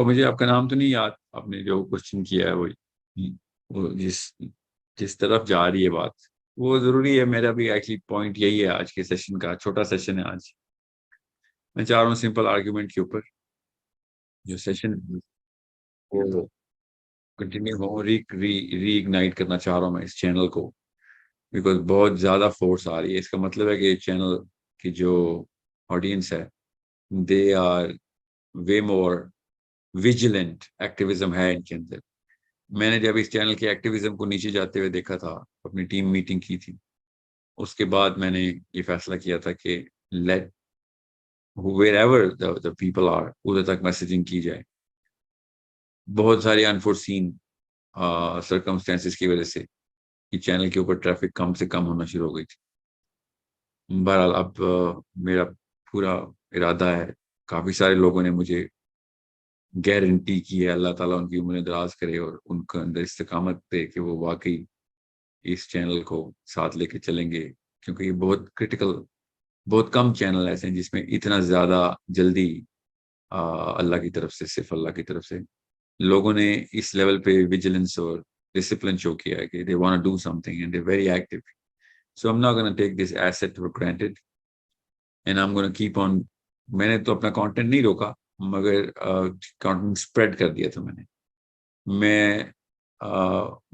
مجھے آپ کا نام تو نہیں یاد، آپ نے جو کوشچن کیا ہے وہ جس طرف جا رہی ہے بات وہ ضروری ہے. میرا بھی ایکچولی پوائنٹ یہی ہے آج کے سیشن کا. چھوٹا سیشن ہے آج. میں چاہ رہا ہوں سمپل آرگیومنٹ کے اوپر جو سیشن وہ کنٹینیو ہو. ری اگنائٹ کرنا چاہ رہا ہوں میں اس چینل کو، بیکاز بہت زیادہ فورس آ رہی ہے. اس کا مطلب ہے کہ چینل کی جو آڈینس ہے they are way more vigilant. Activism ہے ان کے اندر. میں نے جب اس چینل کے ایکٹیویزم کو نیچے جاتے ہوئے دیکھا تھا، اپنی ٹیم میٹنگ کی تھی، اس کے بعد میں نے یہ فیصلہ کیا تھا کہ late wherever the people are ادھر تک میسیجنگ کی جائے. بہت ساری انفورسین سرکمسٹینسز کی وجہ سے یہ چینل کے اوپر ٹریفک کم سے کم ہونا شروع ہو گئی تھی. بہرحال اب میرا پورا ارادہ ہے، کافی سارے لوگوں نے مجھے گارنٹی کی ہے، اللہ تعالیٰ ان کی عمریں دراز کرے اور ان کے اندر استقامت دے کہ وہ واقعی اس چینل کو ساتھ لے کے چلیں گے. کیونکہ یہ بہت کرٹیکل، بہت کم چینل ایسے ہیں جس میں اتنا زیادہ جلدی اللہ کی طرف سے، صرف اللہ کی طرف سے لوگوں نے اس لیول پہ ویجیلنس اور ڈسپلن شو کیا ہے کہ they want to do something and they're very active. So I'm not going to take this asset for granted and I'm going to keep on. میں نے تو اپنا کانٹینٹ نہیں روکا، مگر کانٹینٹ اسپریڈ کر دیا تھا میں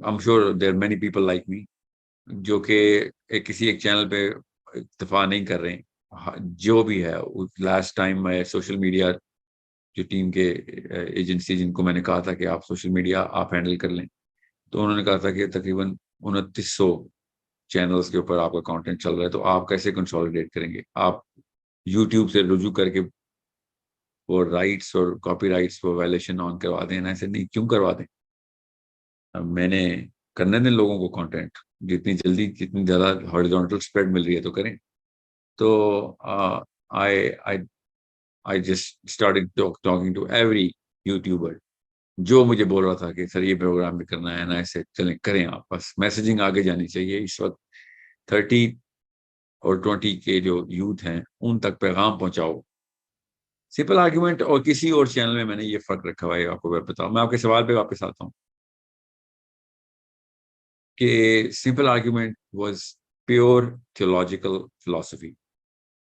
I'm sure there are many people like me جو کہ کسی ایک چینل پہ اکتفا نہیں کر رہے ہیں. جو بھی ہے، لاسٹ ٹائم میں سوشل میڈیا جو ٹیم کے ایجنسی جن کو میں نے کہا تھا کہ آپ سوشل میڈیا آپ ہینڈل کر لیں، تو انہوں نے کہا تھا کہ تقریباً 2900 چینلز کے اوپر آپ کا کانٹینٹ چل رہا ہے، تو آپ کیسے کنسالیڈیٹ کریں گے؟ آپ یوٹیوب سے رجوع کر کے وہ رائٹس اور کاپی رائٹس وہ وائلیشن آن کروا دیں. ایسے نہیں، کیوں کروا دیں؟ میں نے کرنے دیں لوگوں کو کانٹینٹ، جتنی جلدی جتنی زیادہ ہاریزونٹل اسپریڈ مل رہی ہے تو کریں. تو I just started talking to every YouTuber جو مجھے بول رہا تھا کہ سر یہ پروگرام بھی کرنا ہے نا، ایسے چلیں کریں آپ. بس میسیجنگ آگے جانی چاہیے. اس وقت 30 اور 20 کے جو یوتھ ہیں ان تک پیغام پہنچاؤ. سمپل آرگیومنٹ اور کسی اور چینل میں نے یہ فرق رکھا ہوا ہے، آپ کو میں بتاؤں. میں آپ کے سوال پہ واپس آتا ہوں کہ simple argument was pure theological philosophy.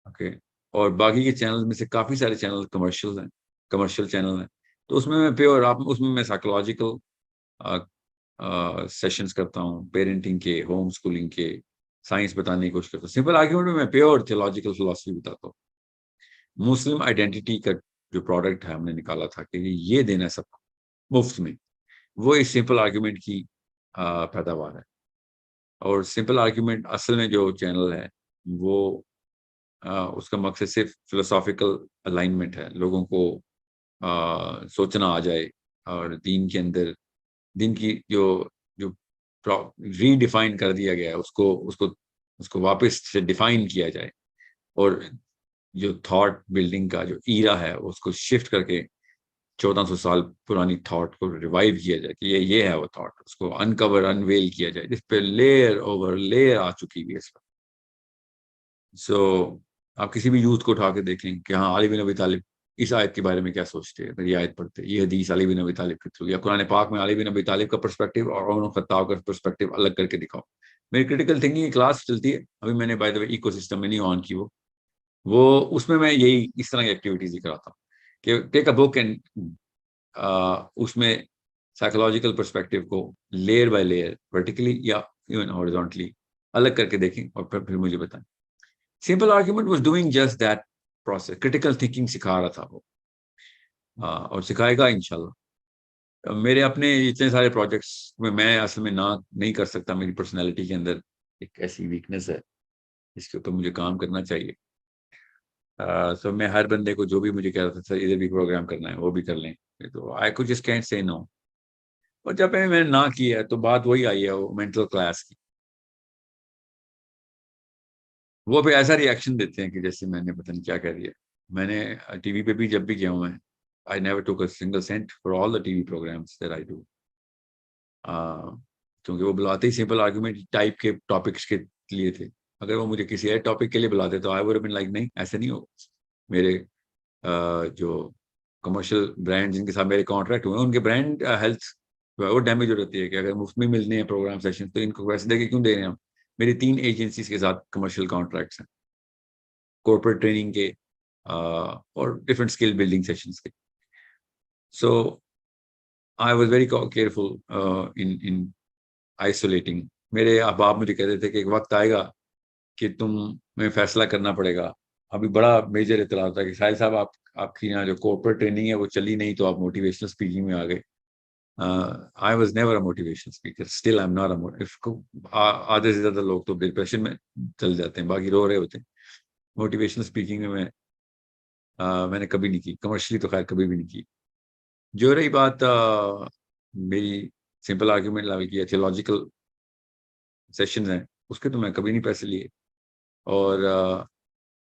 Okay. اور باقی کے چینل میں سے کافی سارے چینل کمرشل چینل ہیں، تو اس میں پیور اس میں سائیکولوجیکل سیشنز کرتا ہوں، پیرنٹنگ کے، ہوم اسکولنگ کے، سائنس بتانے کی کوشش کرتا ہوں. سمپل آرگیومنٹ میں پیور تھیولوجیکل فلاسفی بتاتا ہوں. مسلم آئیڈینٹی کا جو پروڈکٹ ہے ہم نے نکالا تھا کہ یہ دینا ہے سب کو مفت میں، وہ اس سمپل آرگیومنٹ کی پیداوار ہے. اور سمپل آرگیومنٹ اصل میں جو چینل ہے وہ اس کا مقصد صرف فلسافیکل الائنمنٹ ہے، لوگوں کو سوچنا آ جائے اور دین کے اندر دین کی جو ری ڈیفائن کر دیا گیا ہے اس کو واپس سے ڈیفائن کیا جائے، اور جو تھاٹ بلڈنگ کا جو ایرا ہے اس کو شفٹ کر کے 1400 سال پرانی تھاٹ کو ریوائیو کیا جائے کہ یہ ہے وہ تھاٹ، اس کو انکور انویل کیا جائے جس پہ لیئر اوور لیئر آ چکی ہے اس پر. سو آپ کسی بھی یوتھ کو اٹھا کے دیکھ لیں کہ ہاں علی بن ابی طالب اس آیت کے بارے میں کیا سوچتے ہیں، اگر یہ آیت پڑھتے، یہ حدیث علی بن ابی طالب کے تھرو، یا قرآن پاک میں علی بن ابی طالب کا پرسپیکٹو اور عمر خطاب کا پرسپیکٹو الگ کر کے دکھاؤ. میری کریٹیکل تھنکنگ کی کلاس چلتی ہے ابھی، میں نے by the way ecosystem میں نہیں آن کی وہ اس میں یہی اس طرح کی ایکٹیویٹیز ہی کراتا ہوں کہ ٹیک اے بک اینڈ اس میں سائیکولوجیکل پرسپیکٹو کو لیئر بائی لیئر ورٹیکلی یا ایون ہاریزونٹلی الگ کر کے دیکھیں اور پھر مجھے بتائیں. Simple argument was doing just that process. Critical thinking سکھا رہا تھا وہ، اور سکھائے گا انشاءاللہ. میرے اپنے اتنے سارے پروجیکٹس میں اصل میں نہیں کر سکتا. میری پرسنالٹی کے اندر ایک ایسی ویکنس ہے جس کے اوپر مجھے کام کرنا چاہیے. سو میں ہر بندے کو جو بھی مجھے کہہ رہا تھا سر ادھر بھی پروگرام کرنا ہے وہ بھی کر لیں، تو آئی کوڈ جسٹ کینٹ سے نو. اور جب میں نے نہ کیا ہے تو بات وہی آئی ہے وہ مینٹل کلاس کی. وہ پھر ایسا ری ایکشن دیتے ہیں کہ جیسے میں نے پتہ نہیں کیا کہہ دیا. میں نے ٹی وی پہ بھی جب بھی گیا ہوں میں I never took a single cent for all the TV programs that I do. کیونکہ وہ بلاتے ہی سمپل آرگیومنٹ ٹائپ کے ٹاپکس کے لیے تھے. اگر وہ مجھے کسی اور ٹاپک کے لیے بلاتے تو I would have been like نہیں ایسے نہیں ہو. میرے جو کمرشل برانڈ جن کے ساتھ میرے کانٹریکٹ ہوئے ہیں ان کے برانڈ ہیلتھ وہ ڈیمیج ہو جاتی ہے کہ اگر مفت میں ملنے ہیں پروگرام سیشن تو ان کو پیسے دے کے کیوں دے رہے ہیں ہم. میری 3 ایجنسیز کے ساتھ کمرشل کانٹریکٹس ہیں کارپوریٹ ٹریننگ کے اور ڈفرینٹ اسکل بلڈنگ سیشنز کے. So I was very careful in isolating. میرے احباب مجھے کہتے تھے کہ ایک وقت آئے گا کہ تمہیں فیصلہ کرنا پڑے گا. ابھی بڑا میجر اطلاع ہوتا ہے کہ ساحل صاحب آپ کی یہاں جو کارپوریٹ ٹریننگ ہے وہ چلی نہیں تو آپ موٹیویشنل اسپیکنگ میں آ گئے. I was never a motivational speaker. Still I'm not آدھے سے زیادہ لوگ تو ڈپریشن میں چل جاتے ہیں باقی رو رہے ہوتے ہیں. موٹیویشنل اسپیکنگ میں نے کبھی نہیں کی, کمرشلی تو خیر کبھی بھی نہیں کی. جو رہی بات میری سمپل آرگیومنٹ لیول کی تھیولوجیکل سیشنز ہیں اس کے تو میں کبھی نہیں پیسے لیے. اور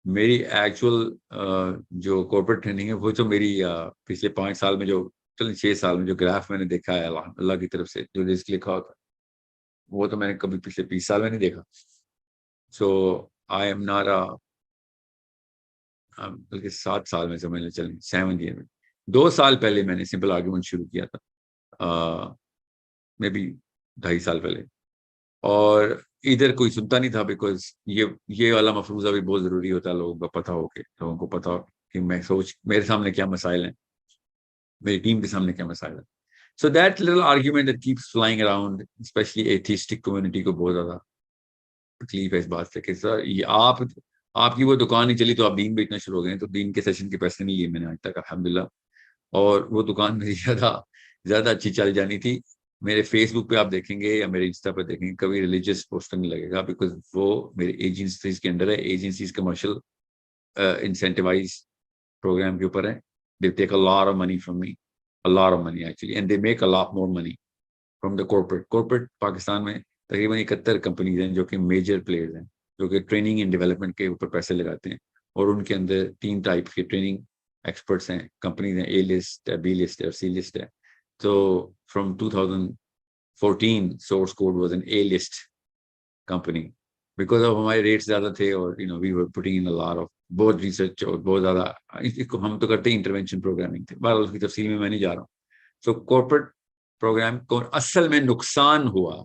میری ایکچوئل جو کارپوریٹ ٹریننگ ہے وہ تو میری پچھلے 5 سال میں جو 6 سال میں جو گراف میں نے دیکھا ہے اللہ کی طرف سے جو رزق لکھا ہوتا ہے وہ تو میں نے کبھی پچھلے 20 سال میں نہیں دیکھا. سو آئی ایم ناٹ بلکہ 7 سال میں سمجھ لیں چلیں 7 ایئر میں 2 سال پہلے میں نے سمپل آرگیومنٹ شروع کیا تھا میں بھی 2.5 سال پہلے. اور ادھر کوئی سنتا نہیں تھا بیکاز یہ والا مفروضہ بھی بہت ضروری ہوتا ہے لوگوں کا پتہ ہو کے لوگوں کو پتہ ہو کہ میں میرے سامنے کیا مسائل ہیں میری ٹیم کے سامنے کیا مسائل ہیں. So that little argument that keeps flying around especially atheistic community کو بہت زیادہ تکلیف ہے اس بات سے کہ سر یہ آپ کی وہ دکان نہیں چلی تو آپ دین بیچنا شروع ہو گئے. تو دین کے سیشن کے پیسے نہیں لیے میں نے آج تک الحمدللہ. اور وہ دکان میری زیادہ اچھی چل جانی تھی. میرے فیس بک پہ آپ دیکھیں گے یا میرے انسٹا پہ دیکھیں گے کبھی ریلیجیس پوسٹر نہیں لگے گا بیکاز وہ میرے ایجنسیز کے انڈر ہے. ایجنسیز کمرشل انسینٹیوائز پروگرام کے اوپر ہے. They take a lot of money from me, a lot of money actually, and they make a lot more money from the corporate. Pakistan میں تقریباً 71 کمپنیز ہیں جو کہ میجر پلیئرز ہیں جو کہ ٹریننگ اینڈ ڈیولپمنٹ کے اوپر پیسے لگاتے ہیں. اور ان کے اندر 3 ٹائپ کے ٹریننگ ایکسپرٹس ہیں کمپنیز ہیں. اے لسٹ ہے, بی لسٹ ہے اور سی لسٹ ہے. تو from 2014 source code was an A list company because of ہمارے ریٹس زیادہ تھے اور we were putting in a lot of بہت ریسرچ اور بہت زیادہ ہم تو کرتے انٹروینشن پروگرامنگ تھے. بہرحال اس کی تفصیل میں نہیں جا رہا ہوں. سو کارپوریٹ پروگرام کو اصل میں نقصان ہوا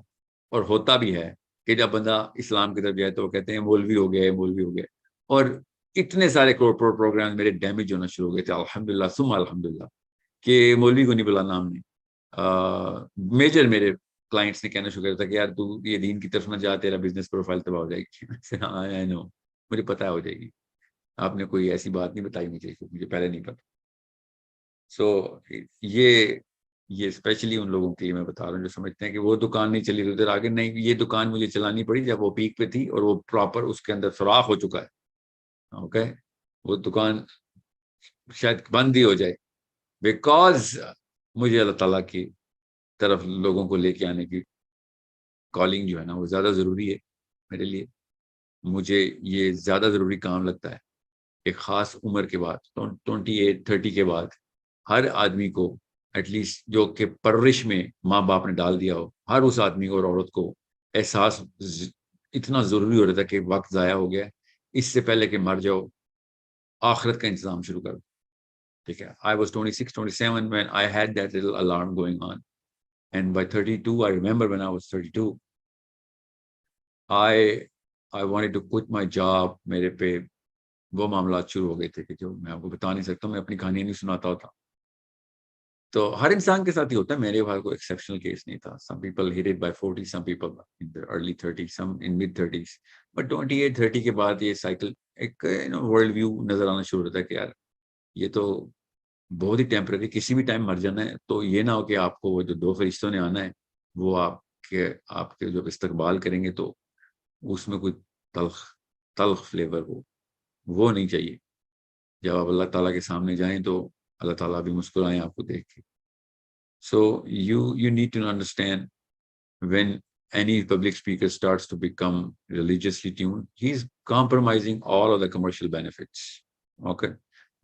اور ہوتا بھی ہے کہ جب بندہ اسلام کی طرف جائے تو وہ کہتے ہیں مولوی ہو گئے. اور اتنے سارے کارپوریٹ پروگرام میرے ڈیمیج ہونا شروع ہو گئے تھے الحمدللہ ثم الحمدللہ کہ مولوی کو نہیں بلانا ہم نے. میجر میرے کلائنٹس نے کہنا شروع کیا تھا کہ یار تو یہ دین کی طرف نہ جا تیرا بزنس پروفائل تباہ ہو جائے گی. ہاں نو مجھے پتا ہو جائے گی. آپ نے کوئی ایسی بات نہیں بتائی مجھے پہلے نہیں پتا. سو یہ اسپیشلی ان لوگوں کے لیے میں بتا رہا ہوں جو سمجھتے ہیں کہ وہ دکان نہیں چلی تو ادھر آگے نہیں. یہ دکان مجھے چلانی پڑی جب وہ پیک پہ تھی اور وہ پراپر اس کے اندر سوراخ ہو چکا ہے. اوکے وہ دکان شاید بند ہی ہو جائے بیکاز مجھے اللہ تعالیٰ کی طرف لوگوں کو لے کے آنے کی کالنگ جو ہے نا وہ زیادہ ضروری ہے میرے لیے. مجھے یہ زیادہ ضروری کام لگتا ہے. ایک خاص عمر کے بعد 28-30 کے بعد ہر آدمی کو ایٹ لیسٹ جو کہ پرورش میں ماں باپ نے ڈال دیا ہو ہر اس آدمی کو اور عورت کو احساس اتنا ضروری ہو رہا تھا کہ وقت ضائع ہو گیا. اس سے پہلے کہ مر جاؤ آخرت کا انتظام شروع کر دو. ٹھیک ہے. I was 26-27 when I had that little alarm going on, and by 32 I remember when I was 32 I wanted to quit my job. میرے پہ وہ معاملات شروع ہو گئے تھے کہ جو میں آپ کو بتا نہیں سکتا. میں اپنی کہانی نہیں سناتا ہوتا. تو ہر انسان کے ساتھ ہی ہوتا ہے. میرے بھائی کو ایکسیپشنل کیس نہیں تھا. Some people hit it by 40, some people in their early 30s, some in mid 30s. But 28-30 کے بعد یہ سائیکل ایک ورلڈ ویو نظر آنا شروع ہوتا ہے کہ یار یہ تو بہت ہی ٹیمپرری, کسی بھی ٹائم مر جانا ہے. تو یہ نہ ہو کہ آپ کو وہ جو 2 فرشتوں نے آنا ہے وہ آپ کے جو استقبال کریں گے تو اس میں کوئی تلخ فلیور ہو, وہ نہیں چاہیے. جب آپ اللہ تعالیٰ کے سامنے جائیں تو اللہ تعالیٰ بھی مسکرائیں آپ کو دیکھ کے. سو you need to understand when any public speaker starts to become religiously tuned, he's compromising all of the commercial benefits. Okay,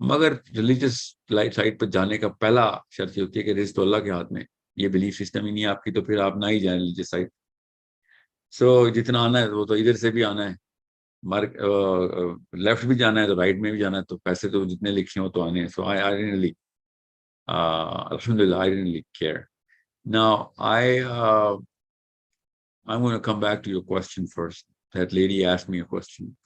مگر ریلیجس لائف سائٹ پہ جانے کا پہلا شرط یہ ہوتی ہے کہ رزق تو اللہ کے ہاتھ میں. یہ بلیف سسٹم ہی نہیں ہے آپ کی تو پھر آپ نہ ہی جائیں ریلیجس سائٹ. سو جتنا آنا ہے وہ تو ادھر سے بھی آنا ہے, لیفٹ بھی جانا ہے تو رائٹ میں بھی جانا ہے. تو پیسے تو جتنے لکھے ہوں تو آنے ہیں. سو Alhamdulillah, I didn't really care. Now, I'm going to come back to your question first. That lady asked me a question.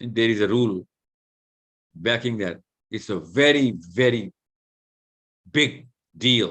there is a rule backing that. It's a very very big deal.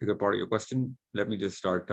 bigger part of your question. Let me just start.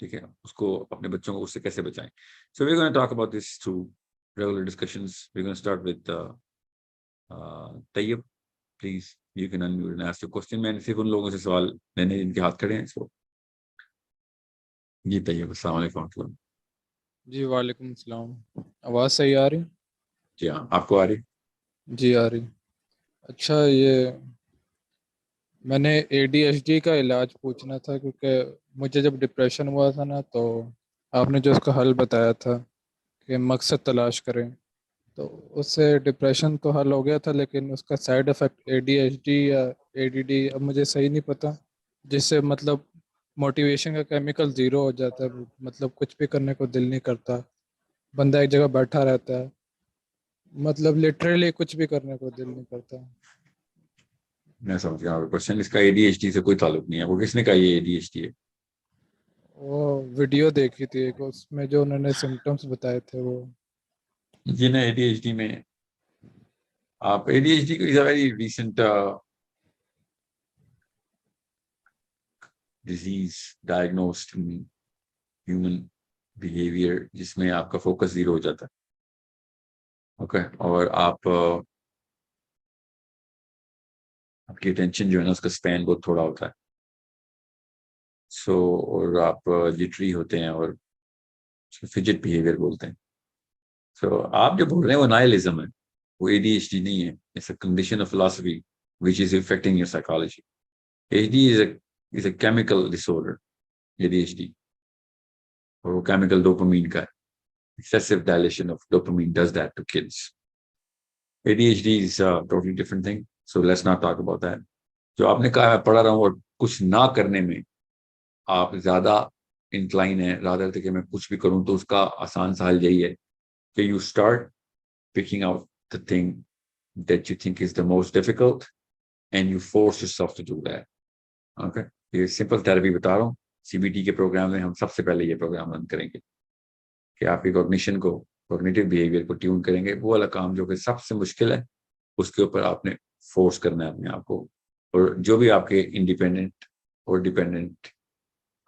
ٹھیک ہے, اس کو اپنے بچوں کو اس سے کیسے بچائیں. So we gonna talk about this through regular discussions. We gonna start with Tayyab. Please you can unmute and ask your question. میں نے صرف ان لوگوں سے سوال لینے جن کے ہاتھ کھڑے ہیں. سو جی طیب, السلام علیکم ورحمۃ اللہ. جی وعلیکم السلام. آواز صحیح آ رہی؟ جی ہاں, آپ کو آ رہی؟ جی آ رہی. اچھا, یہ میں نے اے ڈی ایچ ڈی کا علاج پوچھنا تھا, کیونکہ مجھے جب ڈپریشن ہوا تھا نا, تو آپ نے جو اس کا حل بتایا تھا کہ مقصد تلاش کریں, تو اس سے ڈپریشن تو حل ہو گیا تھا, لیکن اس کا side affect a D H D یا اے ڈی ڈی اب مجھے صحیح نہیں پتہ, جس سے مطلب موٹیویشن کا کیمیکل زیرو ہو جاتا ہے, مطلب کچھ بھی کرنے کو دل نہیں کرتا, بندہ ایک جگہ بیٹھا رہتا ہے, مطلب لٹرلی کچھ بھی کرنے کو دل نہیں کرتا. میں سمجھ گیا آپ کا کوشچن. اس کا اے ڈی ایچ ڈی سے کوئی تعلق نہیں ہے. وہ کس نے کہا یہ اے ڈی ایچ ڈی ہے؟ وہ ویڈیو دیکھی تھی ایک, اس میں جو انہوں نے سمٹمس بتائے تھے وہ. جی نا, اے ڈی ایچ ڈی میں آپ اے ڈی ایچ ڈی کو is a very recent disease diagnosed in human behaviour, جس میں آپ کا فوکس زیرو ہو جاتا ہے. اوکے, اور آپ کی اٹینشن جو ہے نا, اس کا اسپین بہت تھوڑا ہوتا ہے. سو اور آپ لٹری ہوتے ہیں, اور فجٹ بیہیویئر بولتے ہیں. سو آپ جو بول رہے ہیں وہ نائلزم ہے, وہ اے ڈی ایچ ڈی نہیں ہے. It's a condition of philosophy which is affecting your psychology. ADHD is a chemical disorder, ADHD. اور وہ chemical dopamine کا ہے. Excessive dilation of dopamine does that to kids. ADHD is a totally different thing, so let's not talk about that. جو آپ نے کہا میں پڑھا رہا ہوں, اور کچھ نہ کرنے میں آپ زیادہ انکلائن ہیں, رادر کہ میں کچھ بھی کروں, تو اس کا آسان سا حل یہی ہے کہ you start picking out the thing that you think is the most difficult and you force yourself to do that. Okay, یہ سمپل تھراپی بتا رہا ہوں. سی بی ٹی کے پروگرام میں ہم سب سے پہلے یہ پروگرام رن کریں گے کہ آپ کی کوگنیشن کو, کوگنیٹو بیہیویئر کو ٹیون کریں گے. وہ والا کام جو کہ سب سے مشکل ہے, اس کے اوپر آپ نے فورس کرنا ہے اپنے آپ کو. اور جو بھی آپ کے انڈیپینڈنٹ اور ڈیپینڈنٹ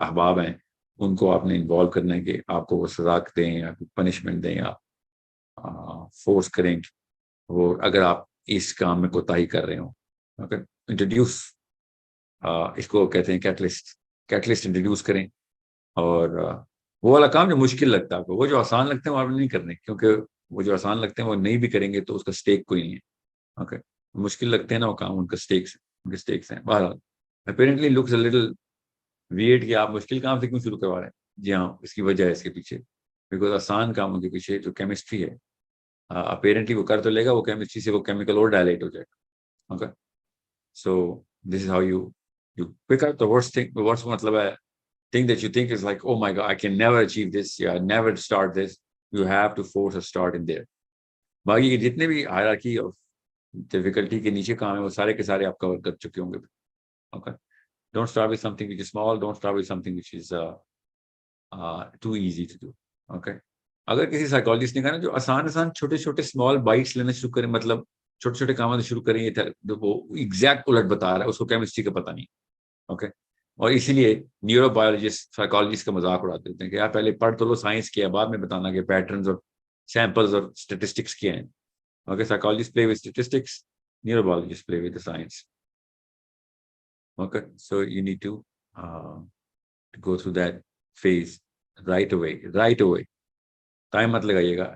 احباب ہیں, ان کو آپ نے انوالو کرنا ہے کہ آپ کو وہ سزا دیں یا پنشمنٹ دیں یا فورس کریں وہ, اگر آپ اس کام میں کوتاہی کر رہے ہوں. اوکے, انٹروڈیوس, اس کو کہتے ہیں کیٹلسٹ انٹروڈیوس کریں. اور وہ والا کام جو مشکل لگتا ہے آپ کو, وہ جو آسان لگتے ہیں وہ آپ نہیں کرنے, کیونکہ وہ جو آسان لگتے ہیں وہ نہیں بھی کریں گے تو اس کا اسٹیک کوئی نہیں ہے. اوکے, مشکل لگتے ہیں نا وہ کام, ان کا اسٹیکس ہیں. بہرحال apparently looks a little weird کہ آپ مشکل کام سے کیوں شروع کروا رہے ہیں. جی ہاں, اس کی وجہ ہے اس کے پیچھے, بیکاز آسان کاموں کے پیچھے جو کیمسٹری ہے, اپیرنٹلی وہ کر تو لے گا, وہ کیمسٹری سے وہ کیمیکل اور ڈائلیٹ ہو جائے گا. Okay, so this is how you pick up the worst thing. The worst مطلب ہے thing that you think is like, oh my God, I can never achieve this, yeah, never start this. You have to force a start in there. باقی جتنے بھی hierarchy of difficulty کے نیچے کام ہے, وہ سارے کے سارے آپ کور کر چکے ہوں گے. Okay, don't start with something which is small, don't start with something which is too easy to do. Okay, اگر کسی سائیکالوجسٹ نے کہا نا جو آسان چھوٹے چھوٹے اسمال بائٹس لینا شروع کریں, مطلب چھوٹے چھوٹے کاموں سے شروع کریں, یہ وہ ایگزیکٹ الٹ بتا رہا ہے, اس کو کیمسٹری کا پتہ نہیں. اوکے, اور اسی لیے نیورو بایولوجسٹ سائیکالوجسٹ کا مذاق اڑاتے ہوتے ہیں کہ آپ پہلے پڑھ تو لو سائنس کیا, بعد میں بتانا کہ پیٹرنز اور سیمپلز اور اسٹیٹسٹکس کیا ہیں. Okay, psychologist play with statistics, neurobiologist play with science. Okay, so you need to go through that phase right away. Time مت لگائیے گا,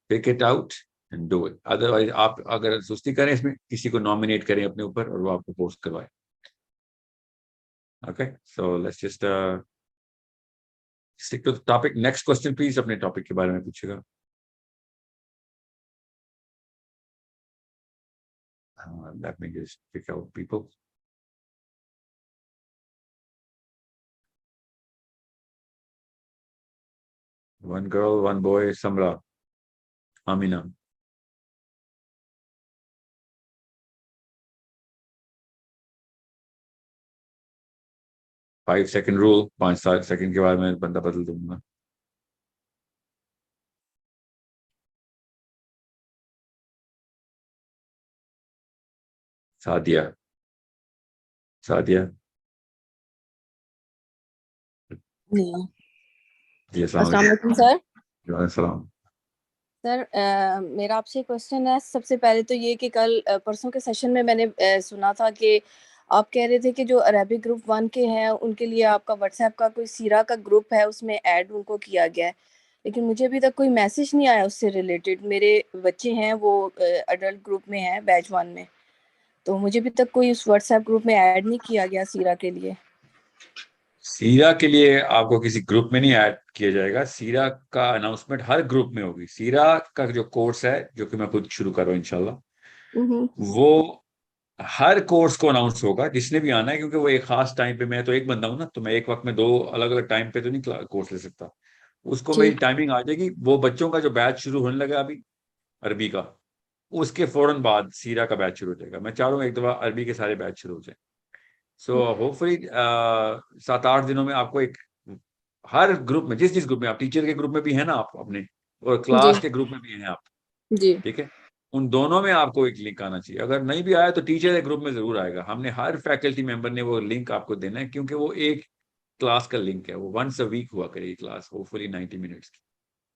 pick it out and do it. Otherwise آپ اگر سستی کریں اس میں, کسی کو نامینیٹ کریں اپنے اوپر اور وہ آپ کو پوسٹ کروائے. Okay, so let's just stick to the topic. Next question, please. اپنے ٹاپک کے بارے میں پوچھے گا. Let me just pick out people. One girl, one boy, Samra, Amina. 5 second rule, 5 second کے بعد میں بندہ بدل دوں گا. سعدیہ. Yeah. جی السلام السلام علیکم. علیکم سر. وعلیکم السلام. سر میرا آپ سے کوشچن ہے. سب سے پہلے تو یہ کہ کل پرسوں کے سیشن میں نے سنا تھا کہ آپ کہہ رہے تھے کہ جو عربک گروپ 1 کے ہیں ان کے لیے آپ کا واٹس ایپ کا کوئی سیرا کا گروپ ہے, اس میں ایڈ ان کو کیا گیا ہے, لیکن مجھے ابھی تک کوئی میسج نہیں آیا اس سے ریلیٹڈ. میرے بچے ہیں وہ اڈلٹ گروپ میں ہیں, بیچ 1 میں, تو مجھے ابھی تک کوئی اس واٹس ایپ گروپ میں ایڈ نہیں کیا گیا سیرا کے لیے. سیرا کے لیے آپ کو کسی گروپ میں نہیں ایڈ کیا جائے گا. سیرا کا اناؤنسمنٹ ہر گروپ میں ہوگی. سیرا کا جو کورس ہے جو کہ میں خود شروع کر رہا ہوں انشاءاللہ, وہ ہر کورس کو اناؤنس ہوگا جس نے بھی آنا ہے, کیونکہ وہ ایک خاص ٹائم پہ, میں تو ایک بندہ ہوں نا, تو میں ایک وقت میں 2 الگ الگ ٹائم پہ تو نہیں کورس لے سکتا. اس کو میری ٹھیک ٹائمنگ آ جائے گی. وہ بچوں کا جو بیچ شروع ہونے لگا ابھی عربی کا, اس کے فوراً بعد سیرا کا بیچ شروع ہو جائے گا. میں چاہ رہا ہوں ایک دفعہ عربی کے سارے بیچ شروع ہو جائیں. سو ہوپ فلی 7-8 دنوں میں آپ کو ایک ہر گروپ میں, جس گروپ میں آپ ٹیچر کے گروپ میں بھی ہیں نا آپ اپنے, اور جی کلاس کے گروپ میں بھی ہیں آپ, جی ٹھیک ہے, ان دونوں میں آپ کو ایک لنک آنا چاہیے. اگر نہیں بھی آیا تو ٹیچر کے گروپ میں ضرور آئے گا. ہم نے ہر فیکلٹی ممبر نے وہ لنک آپ کو دینا ہے, کیونکہ وہ ایک کلاس کا لنک ہے. وہ ونس اے ویک ہوا کرے کلاس, ہوپ فلی 90 منٹس کی.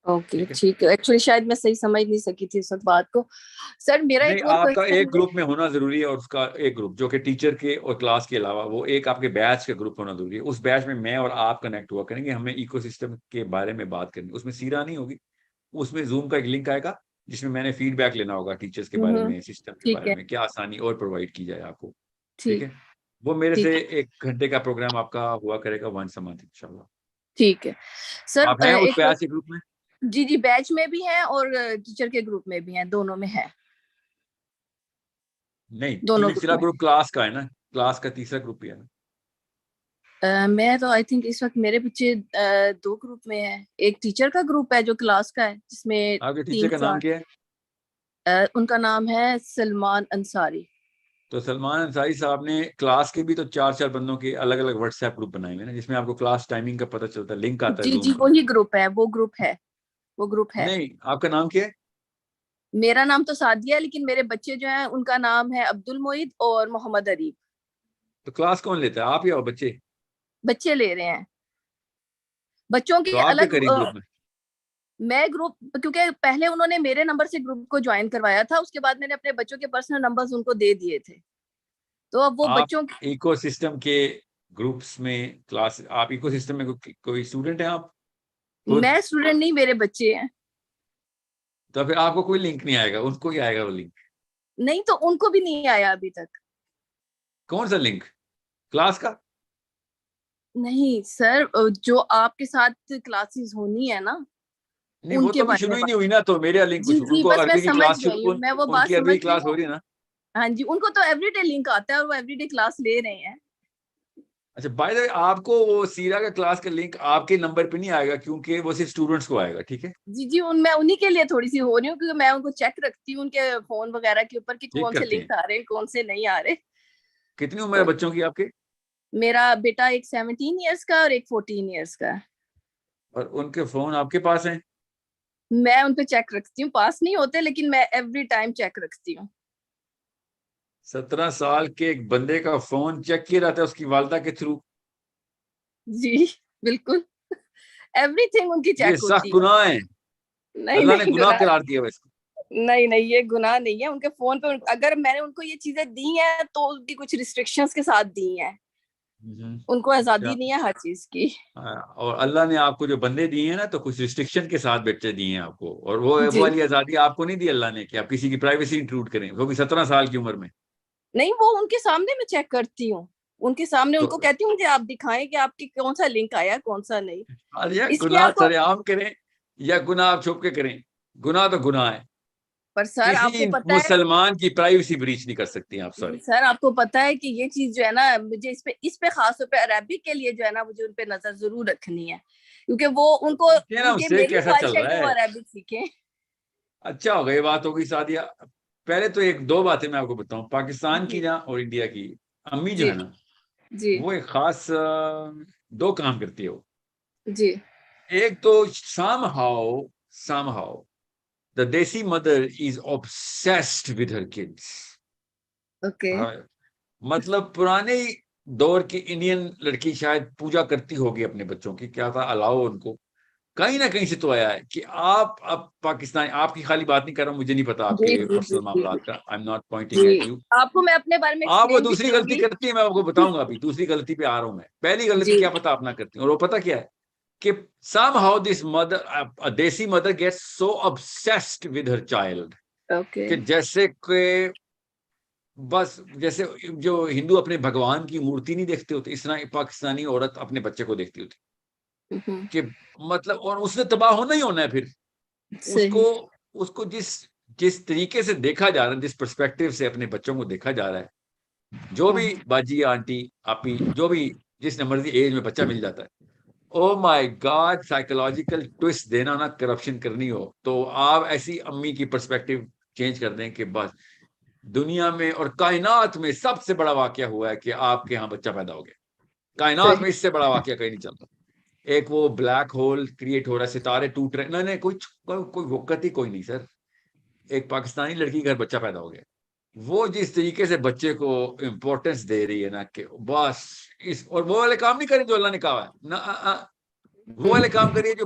اوکے ٹھیک ہے, ٹھیک ہے. ایکچولی شاید میں صحیح سمجھ نہیں سکی تھی اس وقت بات کو. سر میرا نہیں ایک اور آپ کا کوشچن ایک گروپ میں ہونا ضروری ہے, اور اس کا ایک گروپ جو کہ ٹیچر کے اور کلاس کے علاوہ وہ ایک آپ کے بیچ کا گروپ ہونا ضروری ہے. اس بیچ میں اور آپ کنیکٹ ہوا کریں گے. ہمیں ایکو سسٹم کے بارے میں بات کرنی ہے. اس میں سیرا نہیں ہوگی, اس میں زوم کا ایک لنک آئے گا جس میں نے فیڈ بیک لینا ہوگا ٹیچرز کے بارے میں, سسٹم کے ٹھیک بارے ہے میں, کیا آسانی اور پرووائڈ کی جائے آپ کو. ٹھیک ٹھیک ہے, وہ میرے ٹھیک سے ہے 1 گھنٹے کا پروگرام آپ کا ہوا کرے گا ونس اے منتھ انشاءاللہ. ٹھیک ہے. سر آپ ہیں اس ایک بیچ کے گروپ میں؟ جی جی بیچ میں بھی ہیں اور ٹیچر کے گروپ میں بھی ہیں, دونوں میں ہے. نہیں, دونوں گروپ تیسرا میں گروپ کلاس کا ہے نا, کلاس کا تیسرا گروپ بھی ہے نا. میں تو آئی تھنک اس وقت میرے بچے 2 گروپ میں ہیں. ایک ٹیچر کا گروپ ہے جو کلاس کا ہے, جس میں آپ کے ٹیچر 3 کا نام 4 کیا ہے؟ ان کا نام ہے سلمان انصاری. تو سلمان انصاری صاحب نے کلاس کے بھی تو 4 بندوں کے الگ الگ واٹس ایپ گروپ بنائے ہوئے نا, جس میں آپ کو کلاس ٹائمنگ کا پتہ چلتا ہے, لنک آتا ہے جی زوم جی کا. وہی گروپ ہے, وہ گروپ ہے, وہ گروپ ہے. نہیں, آپ کا نام کیا ہے؟ میرا نام تو سعدیہ ہے, لیکن میرے بچے جو ہیں ان کا نام ہے عبد المعید اور محمد عریب. تو کلاس کون لیتا ہے, آپ یا بچے؟ بچے لے رہے ہیں. بچوں تو کے آپ کے الگ قریب گروپ میں میں گروپ, کیونکہ پہلے انہوں نے میرے نمبر سے گروپ کو جوائن کروایا تھا, اس کے بعد میں نے اپنے بچوں کے پرسنل نمبرز ان کو دے دیے تھے. تو اب وہ آپ بچوں ایکو سسٹم کے گروپس میں کلاس, آپ ایکو سسٹم میں کوئی اسٹوڈنٹ ہیں آپ خود؟ میں اسٹوڈنٹ نہیں, میرے بچے ہیں. تو پھر آپ کو کوئی لنک نہیں آئے گا, ان کو ہی آئے گا وہ لنک. نہیں تو ان کو بھی نہیں آیا ابھی تک. کون سا لنک؟ کلاس کا؟ نہیں سر, جو آپ کے ساتھ کلاسز ہونی ہے نا نہیں, ان وہ کے تو بھی بارے شروع میں ہی نہیں بات. ہوئی نا, تو میرا لنک جی ان جی کو بس میں عربی کی سمجھ کلاس گئی ہوں, میں وہ ان بات کی عربی سمجھ کی گئی کلاس ہوں. ہو رہی ہے نا. ہاں جی, ان کو تو ایوری ڈے لنک آتا ہے اور وہ ایوری ڈے کلاس لے رہے ہیں. اچھا, بائی دا وے آپ کو وہ سیرا کا کلاس کا لنک آپ کے نمبر پہ نہیں آئے گا, کیونکہ وہ صرف اسٹوڈنٹس کو آئے گا. ٹھیک ہے, جی جی, میں انہی کے لیے تھوڑی سی ہو رہی ہوں, کیونکہ میں ان کو چیک رکھتی ہوں ان کے فون وغیرہ کے اوپر کہ ٹھیک کون سے کرتے ہیں. لنک آ رہے ہیں, کون سے نہیں آ رہے. کتنی عمر ہے تو بچوں کی آپ کے؟ میرا بیٹا ایک 17 ایئرس کا اور ایک 14 ایئرس کا. اور ان کے فون آپ کے پاس ہیں؟ میں ان پہ چیک رکھتی ہوں, پاس نہیں ہوتے لیکن میں ایوری ٹائم چیک رکھتی ہوں. 17 سال کے ایک بندے کا فون چیک کیا جاتا ہے اس کی والدہ کے تھرو؟ جی بالکل, ایوری تھنگ ان کی یہ چیک سخت ہوتی ہے. گناہ ہے, نہیں اللہ نے نہیں گناہ گناہ, قرار دیا ہے اس کو. نہیں یہ گناہ نہیں ہے. ان کے فون پہ اگر میں نے ان کو یہ چیزیں دی ہیں تو ان کی کچھ ریسٹرکشنز کے ساتھ دی ہیں, ان کو آزادی نہیں ہے ہر چیز کی. اور اللہ نے آپ کو جو بندے دیے ہیں نا, تو کچھ ریسٹرکشن کے ساتھ بچے دیے ہیں آپ کو, اور وہ جی والی آزادی آپ کو نہیں دی اللہ نے کہ آپ کسی کی پرائیویسی انٹروڈ کریں, وہ بھی 17 سال کی عمر میں. نہیں, وہ ان کے سامنے میں چیک کرتی ہوں, ان کے سامنے ان تو کو کہتی ہوں مجھے آپ دکھائیں کہ آپ کی کون سا لنک آیا کون سا نہیں. یا اس لیے گناہ آپ کو, سر عام کریں یا گناہ آپ چھپ کے کریں, گناہ تو گناہ ہے. پر سر آپ کسی کو پتا ہے, مسلمان کی پرائیویسی بریچ نہیں کر سکتی آپ. جی سوری سر, آپ کو پتا ہے کہ یہ چیز جو ہے نا, مجھے اس پہ خاص طور پہ عربی کے لیے جو ہے نا, مجھے ان پہ نظر ضرور رکھنی ہے, کیونکہ وہ ان کو نا ان اس کے سے میری کیسا خواہش چل ہے رہا کہ وہ ہے. عربک سیکھیں. اچھا ہو گئی, بات ہو گئی سعدیہ. پہلے تو 1-2 باتیں میں آپ کو بتاؤں, پاکستان کی جی نا اور انڈیا کی امی جو جی ہے نا, جی وہ ایک خاص 2 کام کرتی ہے. وہ جی ایک تو سام how the desi mother is obsessed with her kids. Okay. مطلب پرانے دور کی انڈین لڑکی شاید پوجا کرتی ہوگی اپنے بچوں کی, کیا تھا الاؤ ان کو, کہیں نہ کہیں سے تو آیا ہے کہ آپ اب پاکستانی, آپ کی خالی بات نہیں کر رہا ہوں, مجھے نہیں پتا آپ کے پرسنل معاملات کا, I am not pointing at you. آپ کو میں اپنے بارے میں آپ وہ explain بھی دوسری کروں غلطی گی. کرتی ہے, میں آپ کو بتاؤں گا ابھی دوسری غلطی پہ آ رہا ہوں میں. پہلی غلطی جی کیا پتا آپ نہ کرتی ہیں, اور وہ پتا کیا ہے کہ somehow this mother, a desi mother gets so obsessed with her child okay کہ جیسے کہ بس جیسے جو ہندو اپنے بھگوان کی مورتی نہیں دیکھتے ہوتے, اس طرح پاکستانی عورت اپنے بچے کو دیکھتی ہوتی کہ مطلب, اور اس نے تباہ ہونا ہی ہونا ہے. پھر اس کو جس طریقے سے دیکھا جا رہا ہے, جس پرسپیکٹو سے اپنے بچوں کو دیکھا جا رہا ہے, جو بھی باجی آنٹی آپی جو بھی جس نے مرضی ایج میں بچہ مل جاتا ہے, او مائی گاڈ, سائیکولوجیکل ٹوسٹ دینا نا, کرپشن کرنی ہو تو آپ ایسی امی کی پرسپیکٹو چینج کر دیں کہ بس دنیا میں اور کائنات میں سب سے بڑا واقعہ ہوا ہے کہ آپ کے ہاں بچہ پیدا ہو گیا. کائنات میں اس سے بڑا واقعہ کہیں نہیں چلتا. ایک وہ بلیک ہول کریٹ ہو رہا ہے, ستارے ٹوٹ رہے, نہیں کوئی وقت ہی کوئی نہیں سر. ایک پاکستانی لڑکی کا گھر بچہ پیدا ہو گیا, وہ جس طریقے سے بچے کو امپورٹنس دے رہی ہے نا کہ بس اور وہ والے کام نہیں کرے جو اللہ نے کہا ہے نا, وہ والے کام کریے جو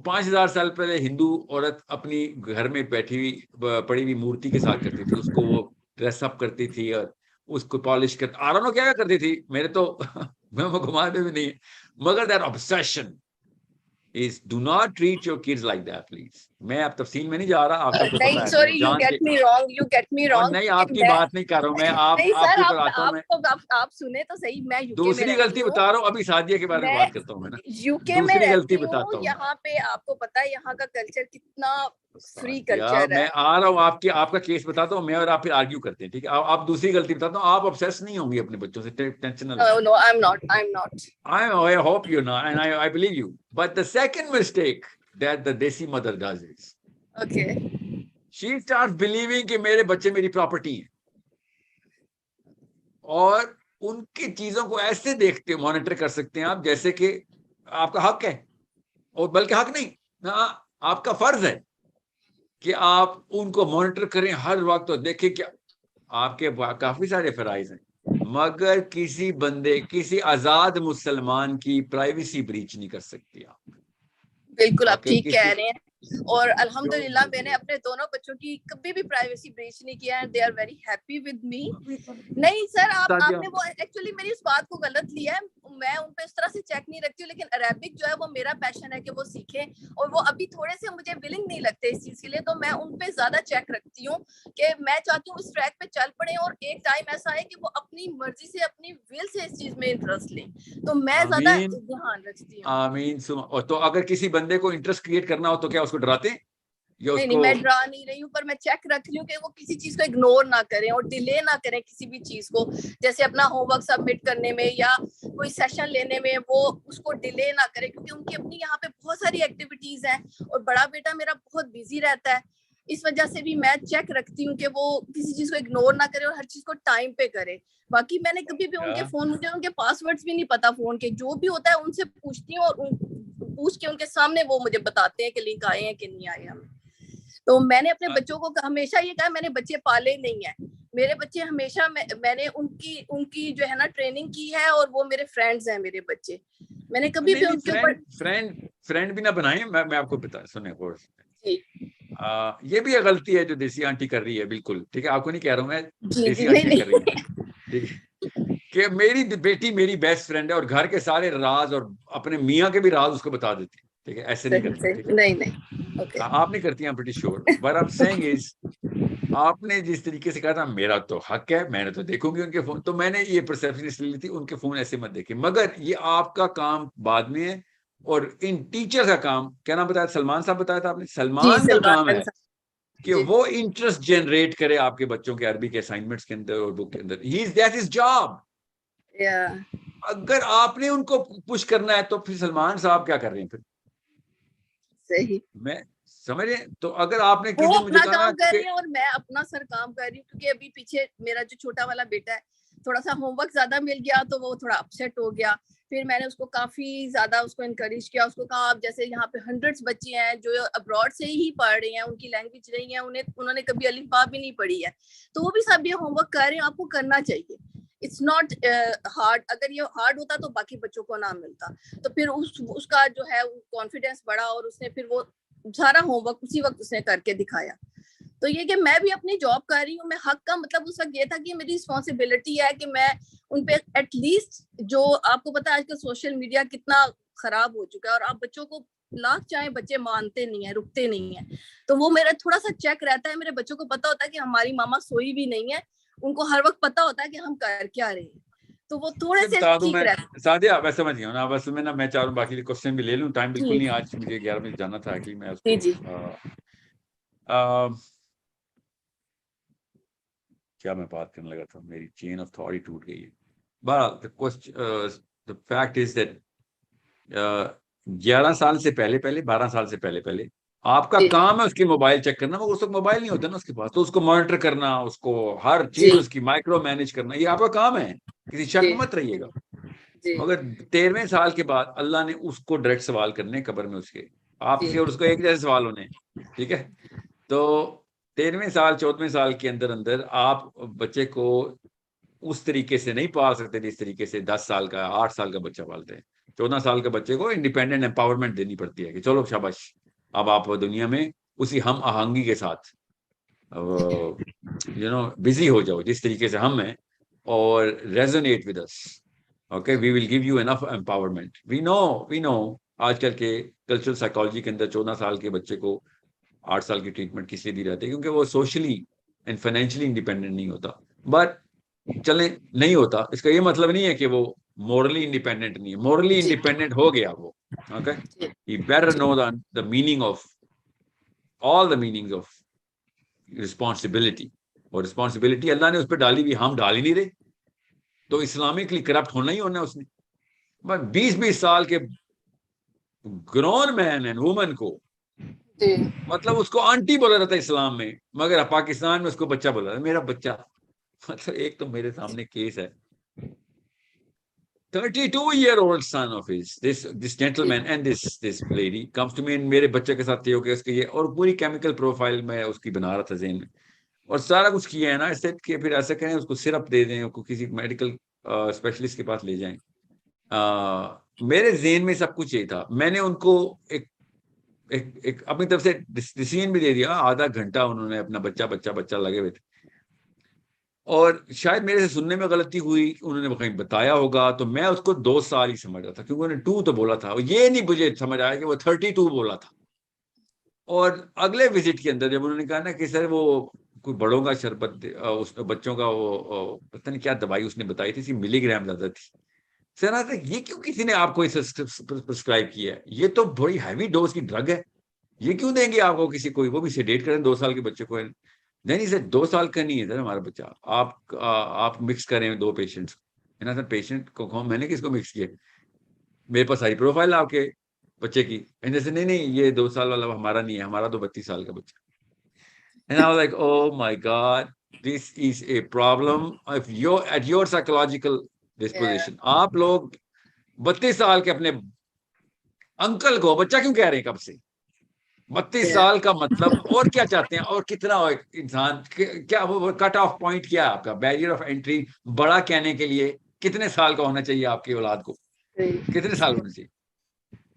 5000 سال پہلے ہندو عورت اپنی گھر میں بیٹھی ہوئی پڑی ہوئی مورتی کے ساتھ کرتی تھی. اس کو وہ ڈریس اپ کرتی تھی اور اس کو پالش کر آرانو کیا کرتی تھی, میرے تو میں گھما دے بھی نہیں, مگر that obsession is do not treat your kids like that please. میں اب تفصیل میں نہیں جا رہا, آپ سب کو پتا نہیں ہے, سوری, یو جان کے get me wrong, you get me اور رانگ. نہیں آپ کی بات نہیں کر رہا ہوں میں, نہیں آپ سر, کے اوپر آتا ہوں میں. آپ سنیں تو صحیح, میں یو کے میں دوسری غلطی رہتی ہوں, بتا رہا ہوں, ابھی سعدیہ کے بارے میں میں بات کرتا ہوں میں نا. یو کے میں دوسری غلطی رہتی ہوں. بتاتا ہوں میں. یہاں پہ آپ کو پتا ہے یہاں کا کلچر کتنا فری یا کلچر میں ہے. آ رہا ہوں, آپ کا کیس بتاتا ہوں میں, اور آپ پھر آرگیو کرتے ہیں, ٹھیک ہے. آپ دوسری غلطی بتاتا ہوں, آپ obsess نہیں ہوں گی اپنے بچوں سے, ٹینشن نہ لیں. No, I'm not. I hope you're not, and I believe you. But the second mistake that the desi mother does is Okay. she starts believing کہ میرے بچے میری پراپرٹی ہیں, اور ان کی چیزوں کو ایسے دیکھتے مانیٹر کر سکتے ہیں آپ جیسے کہ آپ کا حق ہے, اور بلکہ حق نہیں, آپ کا فرض ہے کہ آپ ان کو مانیٹر کریں ہر وقت, اور دیکھیں کہ آپ کے کافی سارے فرائض ہیں, مگر کسی بندے, کسی آزاد مسلمان کی پرائیویسی بریچ نہیں کر سکتی آپ. بالکل آپ اوکے, ٹھیک کہہ رہے ہیں, اور الحمدللہ میں نے جو اپنے دونوں بچوں کی کبھی بھی پرائیویسی بریچ نہیں کیا ہے. They are very happy with me. نہیں سر, آپ نے وہ ایکچولی میری اس بات کو غلط لیا ہے, میں ان پہ اس طرح سے چیک نہیں رکھتی ہوں, لیکن عربک جو ہے وہ میرا پیشن ہے کہ وہ سیکھیں, اور وہ ابھی تھوڑے سے مجھے ولنگ نہیں لگتے اس چیز کے لیے, تو میں ان پہ زیادہ چیک رکھتی ہوں کہ میں چاہتی ہوں اس ٹریک پہ چل پڑے, اور ایک ٹائم ایسا ہے کہ وہ اپنی مرضی سے اپنی ول سے اس چیز میں انٹرسٹ لیں, تو میں زیادہ دھیان رکھتی ہوں. آمین. تو اگر کسی بندے کو انٹرسٹ کریٹ کرنا ہو تو کیا اس کو ڈراتے ہیں یا اس نہیں کو؟ میں ڈرا نہیں رہی ہوں, پر میں چیک رکھ رہی ہوں کہ وہ کسی چیز کو اگنور نہ کریں اور ڈیلے نہ کریں کسی بھی چیز کو, جیسے اپنا ہوم ورک سبمٹ کرنے میں یا کوئی سیشن لینے میں وہ اس کو ڈیلے نہ کریں, کیونکہ ان کی اپنی یہاں پہ بہت ساری ایکٹیویٹیز ہیں, اور بڑا بیٹا میرا بہت بزی رہتا ہے. اس وجہ سے بھی میں چیک رکھتی ہوں کہ وہ کسی چیز کو اگنور نہ کرے اور ہر چیز کو ٹائم پہ کرے. باقی میں نے کبھی بھی ان کے فون, مجھے ان کے پاس ورڈز بھی نہیں پتا فون کے, جو بھی ہوتا ہے ان سے پوچھتی ہوں, اور پوچھ کے ان کے سامنے وہ مجھے بتاتے ہیں کہ لنک آئے ہیں کہ نہیں آئے ہمیں. تو میں نے اپنے بچوں کو ہمیشہ یہ کہا, میں نے بچے پالے نہیں ہیں, میرے بچے ہمیشہ میں نے ان کی جو ہے نا ٹریننگ کی ہے, اور وہ میرے فرینڈز ہیں میرے بچے. میں نے کبھی بھی ان کے اوپر فرینڈ بھی نہ بنائیں. میں آپ کو بتا سنیں غور سے, جی یہ بھی ایک غلطی ہے جو دیسی آنٹی کر رہی ہے, بالکل ٹھیک ہے, آپ کو نہیں کہہ رہا ہوں میں, جی دیسی نہیں آنٹی کر رہی ہے, ٹھیک ہے, کہ میری بیٹی میری بیسٹ فرینڈ ہے, اور گھر کے سارے راز اور اپنے میاں کے بھی راز اس کو بتا دیتی ہے, ٹھیک ہے, ایسے نہیں کرنا, ٹھیک ہے, نہیں آپ نہیں کرتی ہیں, pretty sure. But I am seeing as, آپ نے جس طریقے سے کہا تھا میرا تو حق ہے, میں نے تو دیکھوں گی ان کے فون, تو میں نے یہ پرسیپشن اس لیے لی تھی ان کے فون ایسے مت دیکھیں. مگر یہ آپ کا کام بعد میں ہے, اور ان ٹیچر کا کام, کیا نام بتایا, سلمان صاحب بتایا تھا آپ نے, سلمان کا کام ہے کہ وہ انٹرسٹ جنریٹ کرے آپ کے بچوں کے عربی کے اسائنمنٹس کے اندر اور بک کے اندر. That is job. اگر آپ نے ان کو پش کرنا ہے تو پھر سلمان صاحب کیا کر رہے ہیں پھر, صحیح, میں سمجھ رہے ہیں. تو اگر آپ نے وہ کسی اپنا مجھے کام کر رہی ہیں اور میں اپنا سر کام کر رہی ہوں, کیونکہ ابھی پیچھے میرا جو چھوٹا والا بیٹا ہے تھوڑا سا ہوم ورک زیادہ مل گیا تو وہ تھوڑا اپسیٹ ہو گیا. پھر میں نے اس کو کافی زیادہ اس کو انکریج کیا, اس کو کہا آپ جیسے یہاں پہ 100 بچے ہیں جو ابراڈ سے ہی پڑھ رہے ہیں, ان کی لینگویج رہی ہے, انہوں نے کبھی الف با بھی نہیں پڑھی ہے, تو وہ بھی سب یہ ہوم ورک کر رہے ہیں, آپ کو کرنا چاہیے. It's not hard. اگر یہ ہارڈ ہوتا تو باقی بچوں کو نہ ملتا. تو پھر اس کا جو ہے کانفیڈینس بڑھا اور اس نے پھر وہ سارا ہوم ورک اسی وقت اس نے کر کے دکھایا. تو یہ کہ میں بھی اپنی جاب کر رہی ہوں, میں حق کا مطلب اس وقت یہ تھا کہ میری رسپانسبلٹی ہے کہ میں ان پہ ایٹ لیسٹ, جو آپ کو پتا ہے آج کل سوشل میڈیا کتنا خراب ہو چکا ہے اور آپ بچوں کو لاکھ چاہیں بچے مانتے نہیں ہیں, رکتے نہیں ہیں, تو وہ میرا تھوڑا سا چیک رہتا ہے. میرے بچوں کو پتا ہوتا ہے کہ ہماری ماما سوئی بھی نہیں ہے, ان کو ہر وقت پتا ہوتا ہے کہ ہم کر کیا رہے ہیں, تو وہ تھوڑے سے ٹھیک رہتے ہیں. سادیا میں سمجھ گیا نا, بس میں چاہوں باقی کوشچن بھی لے لوں, ٹائم بالکل نہیں, آج مجھے 11 بجے جانا تھا کہ میں اس کو کیا میں بات کرنے لگا تھا, میری چین آف تھاٹ ہی ٹوٹ گئی ہے. بہرحال the fact is that 11 سال سے پہلے 12 سال سے پہلے آپ کا کام ہے اس کی موبائل چیک کرنا, وہ اس وقت موبائل نہیں ہوتا نا اس کے پاس, تو اس کو مانیٹر کرنا, اس کو ہر چیز اس کی مائکرو مینج کرنا, یہ آپ کا کام ہے, کسی شک مت رہیے گا. مگر 13ویں سال کے بعد اللہ نے اس کو ڈائریکٹ سوال کرنے قبر میں اس کے, آپ سے اور اس کو ایک جیسے سوال ہونے, ٹھیک ہے. تو 13ویں سال 14ویں سال کے اندر آپ بچے کو اس طریقے سے نہیں پال سکتے جس طریقے سے 10 سال کا 8 سال کا بچہ پالتے ہیں. 14 سال کے بچے کو انڈیپینڈنٹ امپاورمنٹ دینی پڑتی ہے کہ چلو شاباش, اب آپ دنیا میں اسی ہم آہنگی کے ساتھ بزی ہو جاؤ جس طریقے سے ہم ہیں, اور resonate with us. Okay, we will give you enough empowerment. We know آج کل کے کلچرل سائیکالوجی کے اندر 14 سال کے بچے کو 8 سال کی ٹریٹمنٹ کس لیے دی جاتی ہے, کیونکہ وہ سوشلی اینڈ فائنینشلی انڈیپینڈنٹ نہیں ہوتا. بٹ چلیں نہیں ہوتا, اس کا یہ مطلب نہیں ہے کہ وہ مورلی انڈیپینڈنٹ نہیں ہے. مورلی انڈیپینڈنٹ ہو گیا وہ. Okay, he better know the meaning of all the meanings of responsibility. اور رسپانسبلٹی اللہ نے اس پہ ڈالی بھی, ہم ڈال ہی نہیں رہے, تو اسلامکلی کرپٹ ہونا ہی ہونا ہے اس نے. بس 20 سال کے گرون مین اینڈ وومن کو مطلب اس کو آنٹی بولا جاتا ہے اسلام میں, مگر پاکستان میں اس کو بچہ بولا جاتا ہے, میرا بچہ. مطلب ایک تو میرے سامنے کیس ہے, 32-year-old son of his, this gentleman and this lady comes to me, and میرے بچے کے ساتھ یہ ہو گیا اس کے یہ, اور پوری کیمیکل پروفائل میں اس کی بنا رہا تھا ذہن میں, اور سارا کچھ کیا ہے نا اس سے کہ پھر ایسا کریں اس کو سرپ دے دیں, اس کو کسی میڈیکل اسپیشلسٹ کے پاس لے جائیں. میرے ذہن میں سب کچھ یہی تھا. میں نے ان کو ایک اپنی طرف سے ڈیسیژن بھی دے دیا. آدھا گھنٹہ انہوں نے اپنا بچہ لگے ہوئے تھے, اور شاید میرے سے سننے میں غلطی ہوئی, انہوں نے کہیں بتایا ہوگا, تو میں اس کو 2 سال ہی سمجھ رہا تھا, کیونکہ انہوں نے 2 تو بولا تھا, یہ نہیں مجھے سمجھ آیا کہ وہ 32 بولا تھا. اور اگلے وزٹ کے اندر جب انہوں نے کہا نا کہ سر وہ کوئی بڑوں کا شربت, اس بچوں کا وہ پتہ نہیں کیا دوائی اس نے بتائی تھی, 30 ملی گرام زیادہ تھی. سر یہ کیوں کسی نے آپ کو پرسکرائب کیا ہے, یہ تو بڑی ہیوی ڈوز کی ڈرگ ہے, یہ کیوں دیں گے آپ کو کسی کو, وہ بھی سیڈیٹ کریں 2 سال کے بچے کو. نہیں سر 2 سال کا نہیں ہے سر ہمارا بچہ, آپ مکس کریں 2 پیشنٹس. سر پیشنٹ کو میں نے کس کو مکس کیا, میرے پاس ساری پروفائل آپ کے بچے کی. جیسے نہیں یہ 2 سال والا ہمارا نہیں ہے, ہمارا تو 32 سال کا بچہ. And I was like, oh my God, this is a problem of at your psychological disposition. آپ لوگ 32 سال کے اپنے انکل کو بچہ کیوں کہہ رہے ہیں کب سے؟ 32 سال کا مطلب اور کیا چاہتے ہیں, اور کتنا انسان کیا وہ کٹ آف پوائنٹ کیا ہے آپ کا, بیریئر آف انٹری بڑا کہنے کے لیے کتنے سال کا ہونا چاہیے آپ کی اولاد کو, کتنے سال ہونا چاہیے؟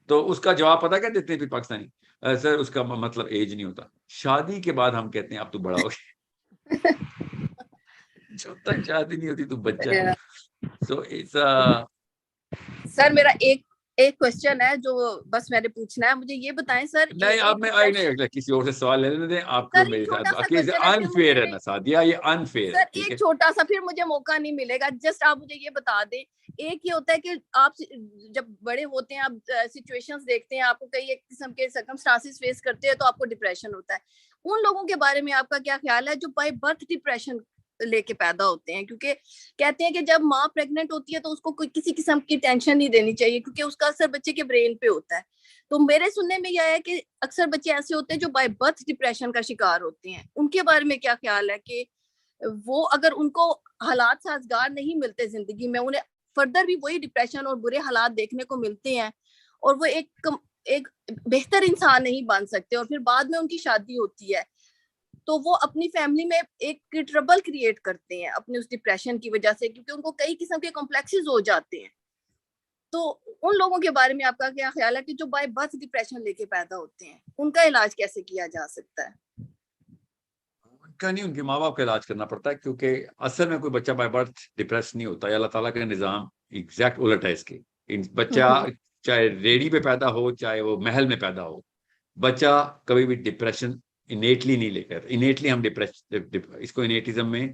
تو اس کا جواب پتا کیا دیتے ہیں پھر پاکستانی, سر اس کا مطلب ایج نہیں ہوتا, شادی کے بعد ہم کہتے ہیں اب تو بڑا ہو گیا. جب تک شادی نہیں ہوتی تو بچہ ہے. سو اٹس سر میرا ایک کوسچن ہے جو بس میں نے پوچھنا ہے, مجھے یہ بتائیں سر. نہیں آپ میں کسی اور سے سوال لینے دیں آپ کو, میرے ساتھ انفیئر ہے نا سعدیہ, یہ انفیئر ہے. ایک چھوٹا سا, پھر مجھے موقع نہیں ملے گا, جسٹ آپ مجھے یہ بتا دیں. ایک یہ ہوتا ہے کہ آپ جب بڑے ہوتے ہیں, آپ سچویشنز دیکھتے ہیں, آپ کو کئی ایک قسم کے سرکمسٹانسز فیس کرتے ہیں, تو آپ کو ڈپریشن ہوتا ہے. ان لوگوں کے بارے میں آپ کا کیا خیال ہے جو بائی برتھ ڈپریشن لے کے پیدا ہوتے ہیں؟ کیونکہ کہتے ہیں کہ جب ماں پریگننٹ ہوتی ہے تو اس کو کوئی کسی قسم کی ٹینشن نہیں دینی چاہیے, کیونکہ اس کا اثر بچے کے برین پہ ہوتا ہے. تو میرے سننے میں یہ ہے کہ اکثر بچے ایسے ہوتے ہیں جو بائی برتھ ڈپریشن کا شکار ہوتے ہیں. ان کے بارے میں کیا خیال ہے کہ وہ اگر ان کو حالات سازگار نہیں ملتے زندگی میں, انہیں فردر بھی وہی ڈپریشن اور برے حالات دیکھنے کو ملتے ہیں, اور وہ ایک بہتر انسان نہیں بن سکتے, اور پھر بعد میں ان کی شادی ہوتی ہے, تو وہ اپنی فیملی میں ایک ٹربل کریٹ کرتے ہیں اپنے اس ڈپریشن کی وجہ سے, کیونکہ ان کو کئی قسم کے کمپلیکسز ہو جاتے ہیں. تو ان لوگوں کے بارے میں آپ کا کیا خیال ہے کہ جو بائی برتھ ڈپریشن لے کے پیدا ہوتے ہیں, ان کا علاج کیسے کیا جا سکتا ہے؟ ان کا نہیں, ان کے ماں باپ کا علاج کرنا پڑتا ہے, کیونکہ اصل میں کوئی بچہ بائی برتھ ڈپریس نہیں ہوتا ہے. اللہ تعالیٰ کا نظام ایگزیکٹ الٹ ہے اس کے. بچہ چاہے ریڑھی پہ پیدا ہو چاہے وہ محل میں پیدا ہو, بچہ کبھی بھی ڈپریشن انیٹلی نہیں لے کر. انیٹلی ہم اس کو انیٹزم میں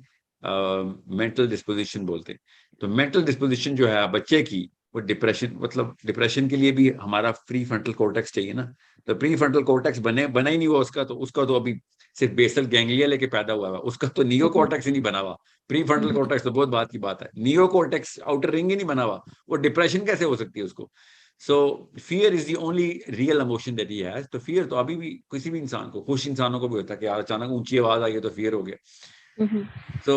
مینٹل ڈسپوزیشن بولتے ہیں. تو مینٹل ڈسپوزیشن جو ہے بچے کی, وہ ڈپریشن, مطلب ڈپریشن کے لیے بھی ہمارا پری فرنٹل کورٹیکس چاہیے نا. تو پری فرنٹل کورٹیکس بنا ہی نہیں ہوا اس کا تو ابھی صرف بیسل گینگلیا لے کے پیدا ہوا ہے, اس کا تو نیو کورٹیکس ہی نہیں بنا ہوا. پری فرنٹل کورٹیکس تو بہت بات کی بات ہے, نیو کورٹیکس آؤٹر رنگ ہی نہیں بنا ہوا, وہ ڈپریشن کیسے ہو سکتی ہے اس کو؟ So fear is the only real emotion that he has. تو فیئر تو ابھی بھی کسی بھی انسان کو, خوش انسانوں کو بھی ہوتا ہے کہ یار اچانک اونچی آواز آئی ہے تو فیئر ہو گیا. So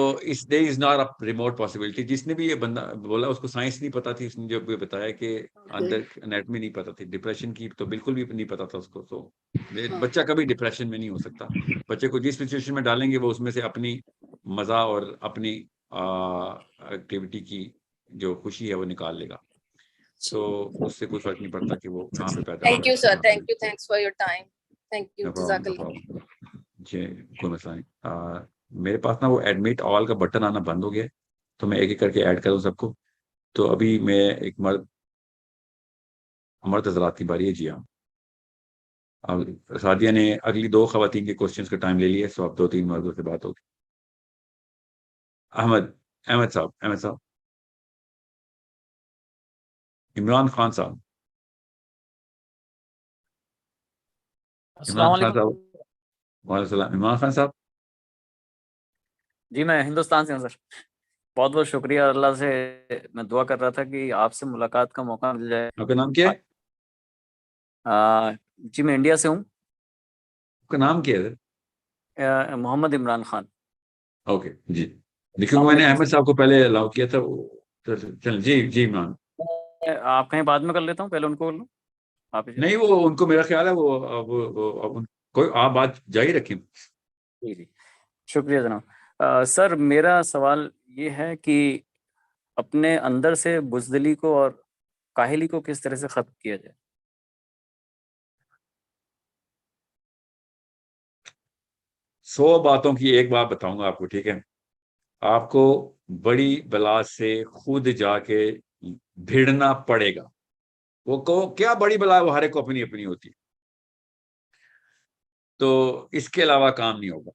there is not a remote possibility. جس نے بھی یہ بندہ بولا اس کو سائنس نہیں پتا تھی, اس نے جو بتایا کہ اندر انیٹمی نہیں پتا تھی, ڈپریشن کی تو بالکل بھی نہیں پتا تھا اس کو. تو بچہ کبھی ڈپریشن میں نہیں ہو سکتا. بچے کو جس سچویشن میں ڈالیں گے وہ اس میں سے اپنی مزہ اور اپنی ایکٹیویٹی کی جو خوشی ہے وہ نکال لے گا. تو اس سے کوئی فرق نہیں پڑتا کہ وہ کہاں پہ پیدا ہوا. Thank you sir, thank you, thanks for your time, thank you, جزاک اللہ. جی کوئی مسئلہ نہیں. میرے پاس نا وہ ایڈمٹ آل کا بٹن آنا بند ہو گیا, تو میں ایک ایک کر کے ایڈ کروں سب کو. تو ابھی میں ایک مرد حضرات کی باری ہے. جی ہاں, سعدیہ نے اگلی 2 خواتین کے کوشچنز کا ٹائم لے لیا, سو اب 2-3 مردوں سے بات ہوگی. احمد صاحب, عمران خان صاحب, السلام علیکم. وعلیکم السلام. عمران خان صاحب, جی میں ہندوستان سے ہوں سر. بہت بہت شکریہ. اللہ سے میں دعا کر رہا تھا کہ آپ سے ملاقات کا موقع مل جائے. آپ کا نام کیا ہے؟ جی میں انڈیا سے ہوں. آپ کا نام کیا ہے؟ محمد عمران خان. اوکے جی, لیکن میں نے احمد صاحب کو پہلے الاؤ کیا تھا. چل جی عمران, آپ کہیں بعد میں کر لیتا ہوں, پہلے ان کو کر لوں. آپ نہیں وہ ان کو میرا خیال ہے وہ کوئی آپ بات جاری رکھیں. جی شکریہ جناب. سر میرا سوال یہ ہے کہ اپنے اندر سے بزدلی کو اور کاہلی کو کس طرح سے ختم کیا جائے؟ 100 باتوں کی ایک بات بتاؤں گا آپ کو, ٹھیک ہے؟ آپ کو بڑی بلا سے خود جا کے بھیڑنا پڑے گا. وہ کیا بڑی بلا ہے, وہ ہر ایک کو اپنی اپنی ہوتی ہے. تو اس کے علاوہ کام نہیں ہوگا.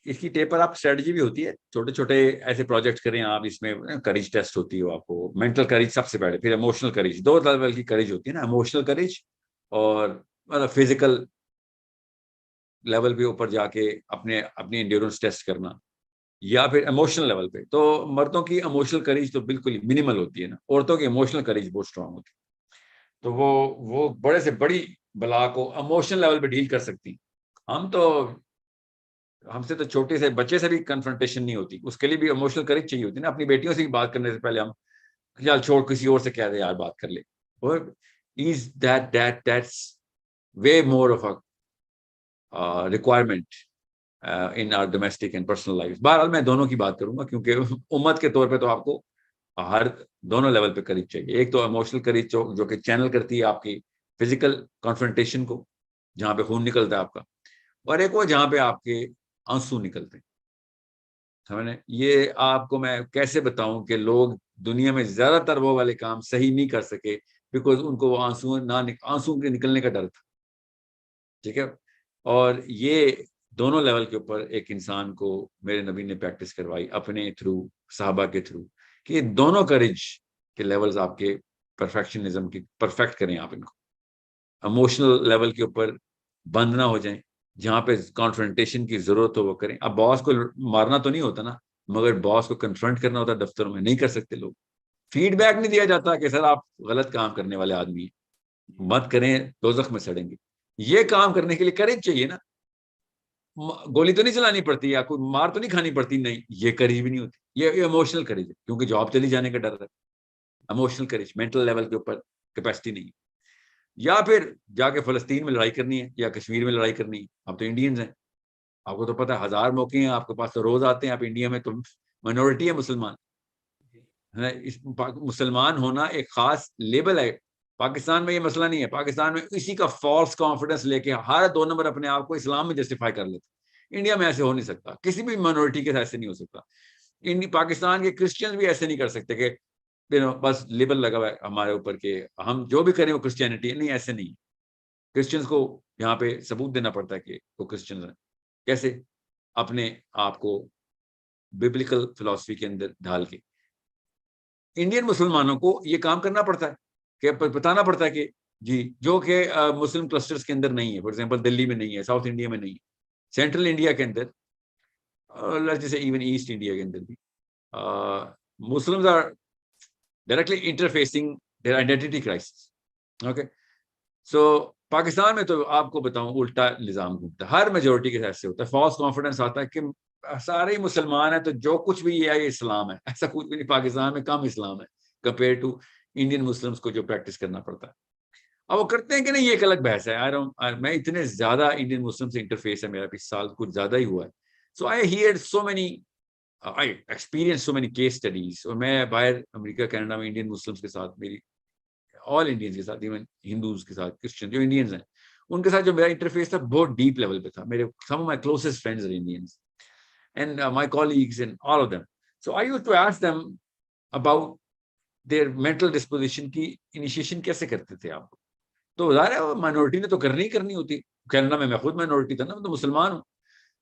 اس کی ٹیپ پر آپ اسٹریٹجی بھی ہوتی ہے, چھوٹے چھوٹے ایسے پروجیکٹ کریں آپ. اس میں کریج ٹیسٹ ہوتی ہے آپ کو, مینٹل کریج سب سے پہلے, پھر ایموشنل کریج. 2 لیول کی کریج ہوتی ہے نا, ایموشنل کریج اور مطلب فزیکل لیول پہ اوپر جا کے اپنی انڈیورنس ٹیسٹ کرنا, یا پھر ایموشنل لیول پہ. تو مردوں کی ایموشنل کریج تو بالکل منیمل ہوتی ہے نا, عورتوں کی ایموشنل کریج بہت اسٹرانگ ہوتی ہے. تو وہ بڑے سے بڑی بلا کو ایموشنل لیول پہ ڈیل کر سکتی. ہم سے تو چھوٹے سے بچے سے بھی کنفرنٹیشن نہیں ہوتی, اس کے لیے بھی ایموشنل کریج چاہیے ہوتی نا. اپنی بیٹیوں سے بات کرنے سے پہلے ہم چل چھوڑ کسی اور سے کہہ دے یار بات کر لے. That's way more of a requirement in our domestic and personal lives. بہرحال میں دونوں کی بات کروں گا, کیونکہ امت کے طور پہ تو آپ کو ہر دونوں لیول پہ کریج چاہیے. ایک تو ایموشنل کریج جو کہ چینل کرتی ہے آپ کی فزیکل کنفرنٹیشن کو, جہاں پہ خون نکلتا ہے آپ کا, اور ایک وہ جہاں پہ آپ کے آنسو نکلتے ہیں. سمجھے؟ یہ آپ کو میں کیسے بتاؤں کہ لوگ دنیا میں زیادہ تر وہ والے کام صحیح نہیں کر سکے بیکاز ان کو وہ آنسو کے نکلنے کا ڈر تھا. ٹھیک ہے, اور یہ دونوں لیول کے اوپر ایک انسان کو میرے نبی نے پریکٹس کروائی اپنے تھرو, صحابہ کے تھرو, کہ یہ دونوں کریج کے لیولز آپ کے پرفیکشنزم کی پرفیکٹ کریں. آپ ان کو ایموشنل لیول کے اوپر بند نہ ہو جائیں, جہاں پہ کانفرنٹیشن کی ضرورت ہو وہ کریں. اب باس کو مارنا تو نہیں ہوتا نا, مگر باس کو کنفرنٹ کرنا ہوتا ہے دفتروں میں, نہیں کر سکتے لوگ. فیڈ بیک نہیں دیا جاتا کہ سر آپ غلط کام کرنے والے آدمی ہیں, مت کریں, دوزخ میں سڑیں گے. یہ کام کرنے کے لیے کریج چاہیے نا. گولی تو نہیں چلانی پڑتی, یا کوئی مار تو نہیں کھانی پڑتی, نہیں, یہ کریج بھی نہیں ہوتی. یہ ایموشنل کریج ہے, کیونکہ جاب چلی جانے کا ڈر ہے. ایموشنل کریج مینٹل لیول کے اوپر کیپیسٹی نہیں ہے. یا پھر جا کے فلسطین میں لڑائی کرنی ہے یا کشمیر میں لڑائی کرنی ہے, اب تو انڈینز ہیں, آپ کو تو پتہ ہے 1000 موقع ہیں آپ کے پاس، تو روز آتے ہیں آپ انڈیا میں، تو مائنورٹی ہے مسلمان ہے، مسلمان ہونا ایک خاص لیبل ہے. پاکستان میں یہ مسئلہ نہیں ہے. پاکستان میں اسی کا فالس کانفیڈنس لے کے ہر 2 نمبر اپنے آپ کو اسلام میں جسٹیفائی کر لیتے. انڈیا میں ایسے ہو نہیں سکتا، کسی بھی مائنورٹی کے ساتھ ایسے نہیں ہو سکتا. پاکستان کے کرسچن بھی ایسے نہیں کر سکتے کہ بس لیبل لگا ہوا ہے ہمارے اوپر کہ ہم جو بھی کریں وہ کرسچینٹی. نہیں، ایسے نہیں. کرسچنس کو یہاں پہ ثبوت دینا پڑتا ہے کہ وہ کرسچنز ہیں. کیسے؟ اپنے آپ کو ببلیکل فلسفی کے اندر ڈھال کے. انڈین مسلمانوں کو یہ کام کرنا پڑتا ہے کہ بتانا پڑتا ہے کہ جی، جو کہ مسلم کلسٹرز کے اندر نہیں ہے. فار ایگزامپل دلی میں نہیں ہے، ساؤتھ انڈیا میں نہیں ہے، سینٹرل انڈیا کے اندر، جیسے ایون ایسٹ انڈیا کے اندر بھی Muslims are directly interfacing their identity crisis. Okay, so Pakistan میں تو آپ کو بتاؤں الٹا نظام گھومتا ہے. ہر میجورٹی کے ایسے ہوتا ہے. فالس کانفیڈنس آتا ہے کہ سارے ہی مسلمان ہیں تو جو کچھ بھی یہ اسلام ہے. ایسا کچھ بھی نہیں. پاکستان میں کم اسلام ہے کمپیئر ٹو انڈین مسلمس کو جو پریکٹس کرنا پڑتا ہے. اب وہ کرتے ہیں کہ نہیں، یہ ایک الگ بحث ہے. میں اتنے زیادہ انڈین مسلم سے انٹرفیس ہے میرا، 20 سال کچھ زیادہ ہی ہوا ہے. So I hear so many, I experience so many case studies. اور میں باہر امریکہ کینیڈا میں انڈین مسلمس کے ساتھ، میری آل انڈینز کے ساتھ، ایون ہندوز کے ساتھ، کرسچن جو انڈینز ہیں ان کے ساتھ جو میرا انٹرفیس تھا بہت ڈیپ لیول پہ تھا. میرے some of my closest friends are Indians and my colleagues and all of them. So I used to ask them about their mental disposition کی انیشیشن کیسے کرتے تھے آپ. تو ظاہر ہے مائنورٹی نے تو کرنی ہوتی. کینیڈا میں خود مائنورٹی تھا نا، میں تو مسلمان ہوں.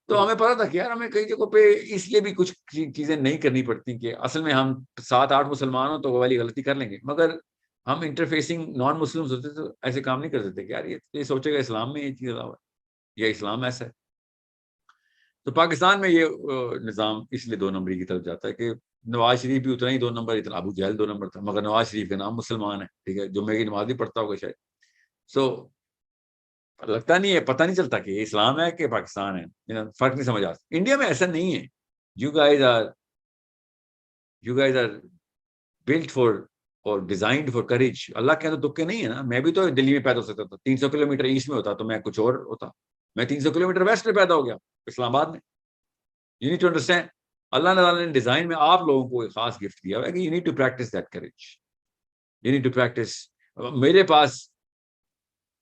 تو ہمیں پتا تھا کہ یار ہمیں کئی جگہوں پہ اس لیے بھی کچھ چیزیں نہیں کرنی پڑتی کہ اصل میں ہم 7-8 مسلمان ہوں تو وہ والی غلطی کر لیں گے. مگر ہم انٹرفیسنگ نان مسلمز ہوتے تو ایسے کام نہیں کرتے تھے کہ یار یہ سوچے گا اسلام میں یہ چیز ہے یا اسلام ایسا ہے. تو پاکستان میں یہ نظام اس لیے 2 نمبری کی طرف جاتا ہے کہ نواز شریف بھی اتنا ہی 2 نمبر، اتنا ابو جہل 2 نمبر تھا، مگر نواز شریف کا نام مسلمان ہے. ٹھیک ہے، جمعے کی نماز بھی پڑھتا ہوگا شاید. سو لگتا نہیں ہے، پتہ نہیں چلتا کہ یہ اسلام ہے کہ پاکستان ہے. فرق نہیں سمجھ آتا. انڈیا میں ایسا نہیں ہے. You guys are built for اور ڈیزائنڈ فار کریج. اللہ کے تو دکھ کے نہیں ہے نا. میں بھی تو دلی میں پیدا ہو سکتا تھا، 300 کلومیٹر ایسٹ میں ہوتا تو میں کچھ اور ہوتا. میں 300 کلومیٹر ویسٹ میں پیدا ہو گیا، اسلام آباد میں. یو نیڈ ٹو انڈرسٹینڈ، اللہ تعالیٰ نے ڈیزائن میں آپ لوگوں کو ایک خاص گفٹ دیا ہے کہ you need to practice that courage. You need to practice. میرے پاس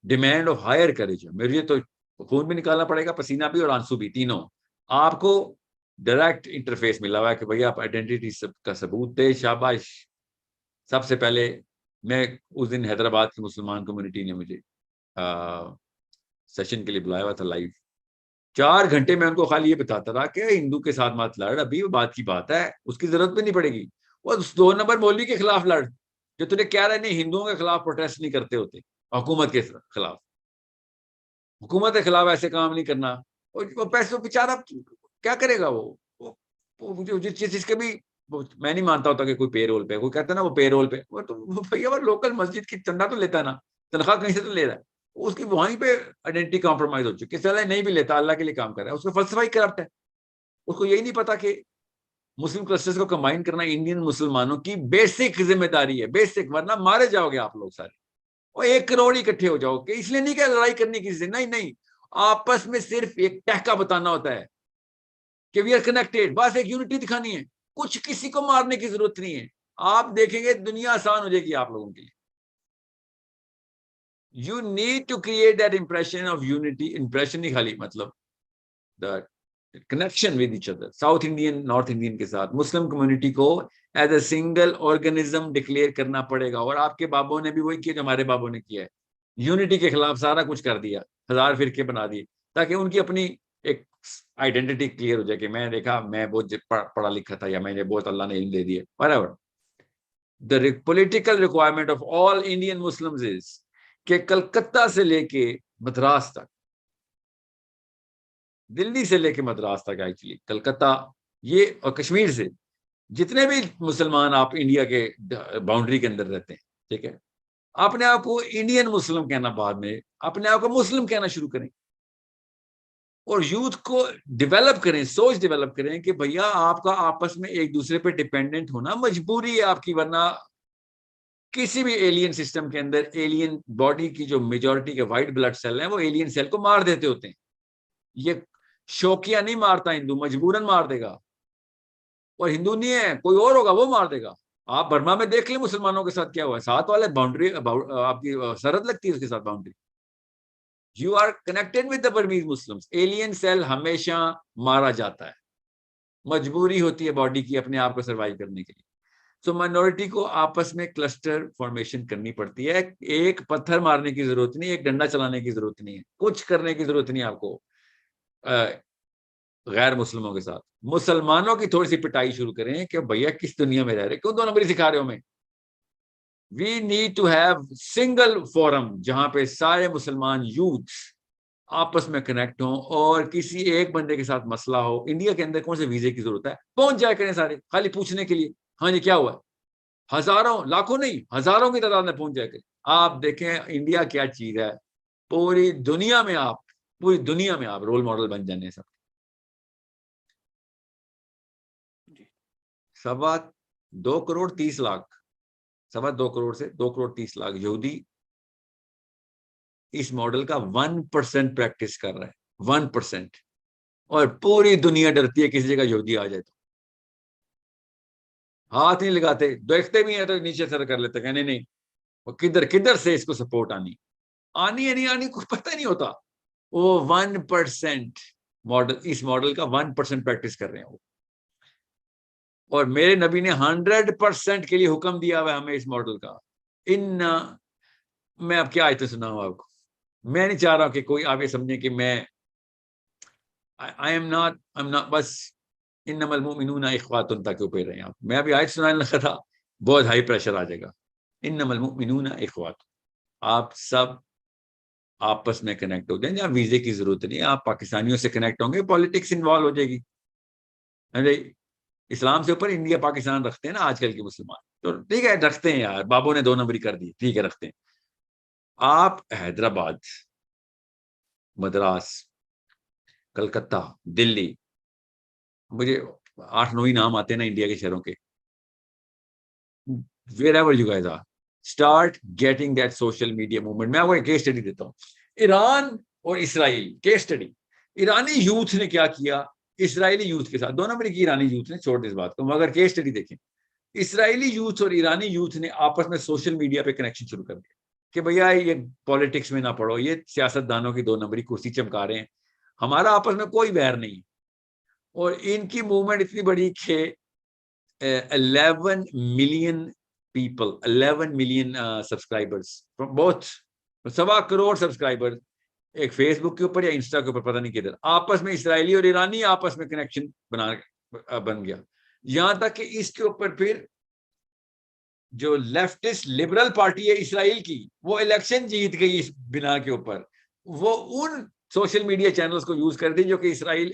ڈیمانڈ آف ہائر کریج ہے. میرے تو خون بھی نکالنا پڑے گا، پسینہ بھی اور آنسو بھی، تینوں. آپ کو ڈائریکٹ انٹرفیس ملا ہوا ہے کہ بھائی آپ آئیڈینٹی کا ثبوت دے. شاباش. سب سے پہلے میں اس دن حیدرآباد کی مسلمان کمیونٹی نے مجھے سیشن کے لیے بلایا ہوا تھا لائیو. 4 گھنٹے میں ان کو خالی یہ بتاتا رہا کہ ہندو کے ساتھ مت لڑ، ابھی وہ بات کی بات ہے، اس کی ضرورت بھی نہیں پڑے گی. وہ 2 نمبر مولوی کے خلاف لڑ جو تجھے کہہ رہے نہیں ہندوؤں کے خلاف پروٹیسٹ نہیں کرتے ہوتے، حکومت کے خلاف. حکومت کے خلاف ایسے کام نہیں کرنا. اور وہ پیسوں بیچارہ کیا کرے گا. وہ جس کے بھی میں نہیں مانتا ہوتا کہ کوئی پے رول پہ، کوئی کہتا ہے نا وہ پے رول پہ، وہ تو بھیا وہ لوکل مسجد کی چندہ تو لیتا ہے نا، تنخواہ کہیں سے تو لے رہا ہے. اس کی وہیں پہ آئیڈینٹی کمپرومائز ہو چکی. چلے نہیں بھی لیتا، اللہ کے لیے کام کر رہا ہے، اس کا فلسفہ ہی کرپٹ ہے. اس کو یہی نہیں پتا کہ مسلم کلسٹرز کو کمبائن کرنا انڈین مسلمانوں کی بیسک ذمہ داری ہے. بیسک، ورنہ مارے جاؤ گے آپ لوگ سارے. اور 1 کروڑ اکٹھے ہو جاؤ. کہ اس لیے نہیں کہ لڑائی کرنی کسی سے، نہیں، آپس میں صرف ایک ٹہکا بتانا ہوتا ہے کہ وی آر کنیکٹڈ. بس ایک یونٹی دکھانی ہے. کچھ کسی کو مارنے کی ضرورت نہیں ہے. آپ دیکھیں گے دنیا آسان ہو جائے گی آپ لوگوں کے لیے. You need to create that impression of unity. Impression نہیں خالی، مطلب the connection with each other. South Indian north Indian کے ساتھ مسلم کمیونٹی کو as a single organism declare کرنا پڑے گا. اور آپ کے بابوں نے بھی وہی کیا جو ہمارے بابوں نے کیا ہے. یونٹی کے خلاف سارا کچھ کر دیا، 1000 فرقے بنا دیے تاکہ ان کی اپنی ایک آئیڈینٹی کلیئر ہو جائے کہ میں دیکھا میں بہت پڑھا لکھا تھا، یا میں نے بہت اللہ نے علم دے دیا. whatever. The political requirement of all Indian Muslims is کہ کلکتہ سے لے کے مدراس تک، دلی سے لے کے مدراس تک، ایکچولی کلکتہ یہ اور کشمیر سے جتنے بھی مسلمان آپ انڈیا کے باؤنڈری کے اندر رہتے ہیں، ٹھیک ہے، اپنے آپ کو انڈین مسلم کہنا، بعد میں اپنے آپ کو مسلم کہنا شروع کریں. اور یوتھ کو ڈیولپ کریں، سوچ ڈیولپ کریں کہ بھیا آپ کا آپس میں ایک دوسرے پہ ڈیپینڈنٹ ہونا مجبوری ہے آپ کی. ورنہ کسی بھی ایلین سسٹم کے اندر ایلین باڈی کی جو میجورٹی کے وائٹ بلڈ سیل ہیں وہ ایلین سیل کو مار دیتے ہوتے ہیں. یہ شوقیہ نہیں مارتا ہندو، مجبوراً مار دے گا، اور ہندو نہیں ہے کوئی اور ہوگا وہ مار دے گا. آپ برما میں دیکھ لیں مسلمانوں کے ساتھ کیا ہوا ہے، ساتھ والے باؤنڈری آپ کی سرحد لگتی ہے اس کے ساتھ boundary. You are connected with the Burmese Muslims. Alien cell ہمیشہ مارا جاتا ہے، مجبوری ہوتی ہے باڈی کی اپنے آپ کو سروائیو کرنے کے لیے. سو مائنورٹی کو آپس میں کلسٹر فارمیشن کرنی پڑتی ہے. ایک پتھر مارنے کی ضرورت نہیں، ایک ڈنڈا چلانے کی ضرورت نہیں ہے، کچھ کرنے کی ضرورت نہیں آپ کو غیر مسلموں کے ساتھ. مسلمانوں کی تھوڑی سی پٹائی شروع کریں کہ بھیا کس دنیا میں رہ رہے، کیوں دو نمبری سکھا رہے ہو ہمیں. We need to have single forum جہاں پہ سارے مسلمان یوتھ آپس میں کنیکٹ ہوں، اور کسی ایک بندے کے ساتھ مسئلہ ہو. انڈیا کے اندر کون سے ویزے کی ضرورت ہے، پہنچ جائے کریں سارے خالی پوچھنے کے لیے ہاں جی کیا ہوا ہے. ہزاروں لاکھوں نہیں ہزاروں کی تعداد میں پہنچ جائے کریں. آپ دیکھیں انڈیا کیا چیز ہے، پوری دنیا میں آپ رول ماڈل بن جانے. سب 2.30 کروڑ 30 لاکھ 2.25 کروڑ سے 2 کروڑ 30 لاکھ یہودی اس ماڈل کا 1% پریکٹس کر رہا ہے، 1%. اور پوری دنیا ڈرتی ہے کسی جگہ یہودی آ جائے تو ہاتھ نہیں لگاتے، دیکھتے بھی ہیں تو نیچے سر کر لیتے، کہنے نہیں وہ کدھر سے اس کو سپورٹ آنی ہے نہیں آنی کوئی پتہ نہیں ہوتا. وہ 1% ماڈل، اس ماڈل کا 1% پریکٹس کر رہے ہیں وہ. اور میرے نبی نے 100% کے لیے حکم دیا ہوا ہے ہمیں اس ماڈل کا. میں اب کیا آیتیں سناؤں آپ کو، میں نہیں چاہ رہا کہ کوئی آپ یہ سمجھیں کہ میں I'm not بس انما المؤمنون اخواتن تک اوپر رہے ہیں آپ. میں ابھی آیت سنانے لگا تھا، بہت ہائی پریشر آ جائے گا. انما المؤمنون اخوات، آپ سب آپس میں کنیکٹ ہو جائیں. جہاں ویزے کی ضرورت نہیں، آپ پاکستانیوں سے کنیکٹ ہوں گے، پالیٹکس انوالو ہو جائے گی. اسلام سے اوپر انڈیا پاکستان رکھتے ہیں نا آج کل کے مسلمان، تو ٹھیک ہے رکھتے ہیں یار، بابوں نے 2 نمبری کر دی، ٹھیک ہے رکھتے ہیں. آپ حیدرآباد، مدراس، کلکتہ، دلی، مجھے 8-9 ہی نام آتے ہیں نا انڈیا کے شہروں کے. wherever you guys are, start getting that social media movement. میں آپ کو ایک کیس اسٹڈی دیتا ہوں، ایران اور اسرائیل کیس اسٹڈی. ایرانی یوتھ نے کیا کیا اسرائیلی یوتھ کے ساتھ، 2 نمبر کی ایرانی یوتھ نے، چھوڑ دیں اس بات کو، مگر کیس اسٹڈی دیکھیں. اسرائیلی یوتھ اور ایرانی یوتھ نے آپس میں سوشل میڈیا پہ کنیکشن شروع کر دیا کہ بھیا یہ پالیٹکس میں نہ پڑھو، یہ سیاست دانوں کی 2 نمبری کرسی چمکا رہے ہیں، ہمارا آپس میں کوئی ویر نہیں. اور ان کی موومنٹ اتنی بڑی کہ 11 ملین پیپل، 11 ملین سبسکرائبرز، بہت 1.25 کروڑ سبسکرائبر ایک فیس بک کے اوپر یا انسٹا کے اوپر، پتہ نہیں کدھر، آپس میں اسرائیلی اور ایرانی آپس میں کنیکشن بن گیا. یہاں تک کہ اس کے اوپر پھر جو لیفٹسٹ لبرل پارٹی ہے اسرائیل کی، وہ الیکشن جیت گئی اس بنا کے اوپر. وہ ان سوشل میڈیا چینلز کو یوز کر دی جو کہ اسرائیل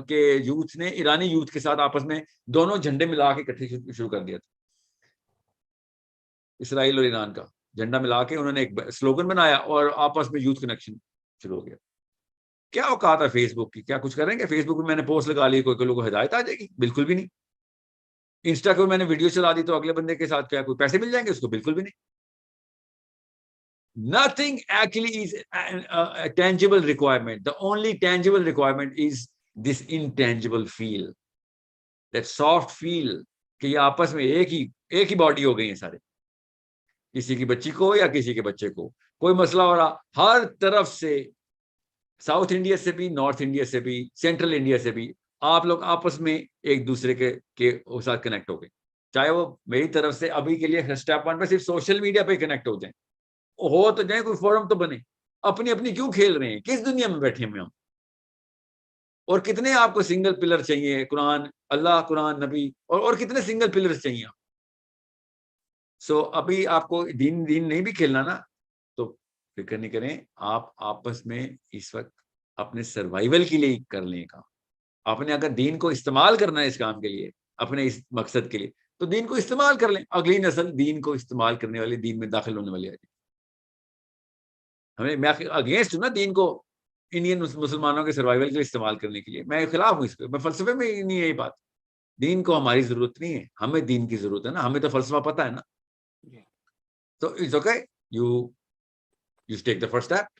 کے یوتھ نے ایرانی یوتھ کے ساتھ آپس میں دونوں جھنڈے ملا کے اکٹھے شروع کر دیا تھا. اسرائیل اور ایران کا جھنڈا ملا کے انہوں نے ایک سلوگن بنایا اور آپس میں یوتھ کنیکشن شروع ہو گیا. کیا اوقات ہے فیس بک کی، کیا کچھ کریں گے؟ فیس بک پہ میں نے پوسٹ لگا لی، کوئی لوگوں کو ہدایت آ جائے گی؟ بالکل بھی نہیں. انسٹا کو میں نے ویڈیو چلا دی تو اگلے بندے کے ساتھ کیا کوئی پیسے مل جائیں گے اس کو؟ بالکل بھی نہیں. Nothing actually is a tangible requirement. The only tangible requirement is this intangible feel, that soft feel کہ یہ آپس میں ایک ہی باڈی ہو گئی ہیں سارے. کسی کی بچی کو یا کسی کے بچے کو کوئی مسئلہ ہو رہا، ہر طرف سے، ساؤتھ انڈیا سے بھی، نارتھ انڈیا سے بھی، سینٹرل انڈیا سے بھی، آپ لوگ آپس میں ایک دوسرے کے ساتھ کنیکٹ ہو گئے. چاہے وہ میری طرف سے ابھی کے لیے اسٹیپ 1 پہ صرف سوشل میڈیا پہ کنیکٹ ہو جائیں، ہو تو جائیں، کوئی فورم تو بنے. اپنی کیوں کھیل رہے ہیں؟ کس دنیا میں بیٹھے ہیں ہم؟ اور کتنے آپ کو سنگل پلر چاہیے؟ قرآن، اللہ، قرآن، نبی، اور کتنے سنگل پلر چاہیے؟ سو ابھی آپ کو دین نہیں بھی کھیلنا نا، تو فکر نہیں کریں. آپ آپس میں اس وقت اپنے سروائیول کے لیے کر لیں کام. آپ نے اگر دین کو استعمال کرنا ہے اس کام کے لیے، اپنے اس مقصد کے لیے، تو دین کو استعمال کر لیں. اگلی نسل دین کو استعمال کرنے والی، دین میں داخل ہونے والی ہے. میں اگینسٹ ہوں نا دین کو انڈین مسلمانوں کے سروائیول کے لیے استعمال کرنے کے لیے، میں خلاف ہوں اس پہ. میں فلسفے میں نہیں ہے یہ بات. دین کو ہماری ضرورت نہیں ہے، ہمیں دین کی ضرورت ہے نا، ہمیں تو فلسفہ پتہ ہے نا. تو it's okay, you take the first step.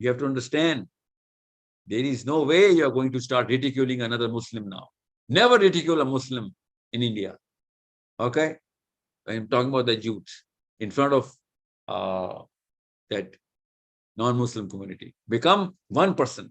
You have to understand, there is no way you are going to start ridiculing another Muslim now. Never ridicule a Muslim in India. Okay? I'm talking about the youth in front of that non-Muslim community. Become 1%.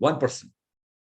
1%,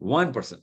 1%।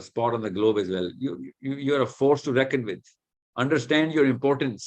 spot on the globe as well. You are a force to reckon with. Understand your importance.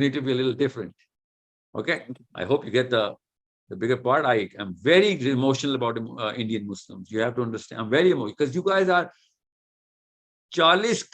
need to be a little different. Okay, I hope you get the bigger part. I am very emotional about Indian Muslims. You have to understand, I'm very emotional because you guys are 40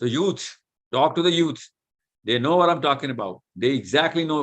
So youth, talk to the youth. They know what I'm talking about. They exactly know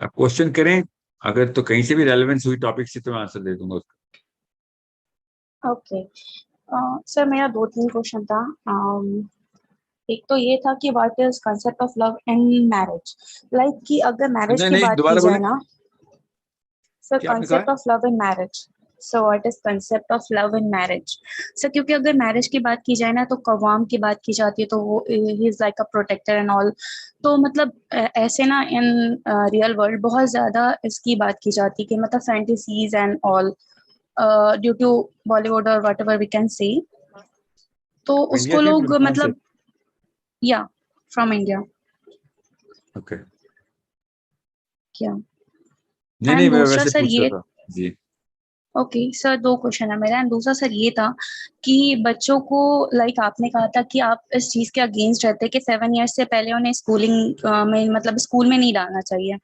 آپ question کریں, اگر تو کہیں سے بھی relevance ہوئی topic سے تو میں آنسر دے دوں گا اس کا. اوکے سر, میرا 2-3 کوشچن تھا. ایک تو یہ تھا کہ what is concept of love in marriage, like کہ اگر میرج کی بات کی جائے نا سر, کیا آپ نے کہا concept of love in marriage, so what is concept of love in marriage sir, کیونکہ اگر میرج کی بات کی جائے نا تو قوام کی بات کی جاتی ہے تو وہ ہی is like a protector and all, تو مطلب ایسے نا ان ریئل ورلڈ بہت زیادہ اس کی بات کی جاتی ہے کہ مطلب fantasies and all due to Bollywood اور whatever we can see, تو اس انڈیا کو سے لوگ کہاں سے؟ مطلب یا فرام انڈیا اوکے, کیا. نہیں نہیں, اینڈ میں دوسرا ویسے سر پوچھ یہ, رہا تھا جی. اوکے سر 2 کوشچن ہے میرا. اینڈ دوسرا سر یہ تھا کہ بچوں کو لائک آپ نے کہا تھا کہ آپ اس چیز کے اگینسٹ رہتے کہ 7 ایئرس سے پہلے انہیں اسکولنگ میں مطلب اسکول میں نہیں ڈالنا چاہیے.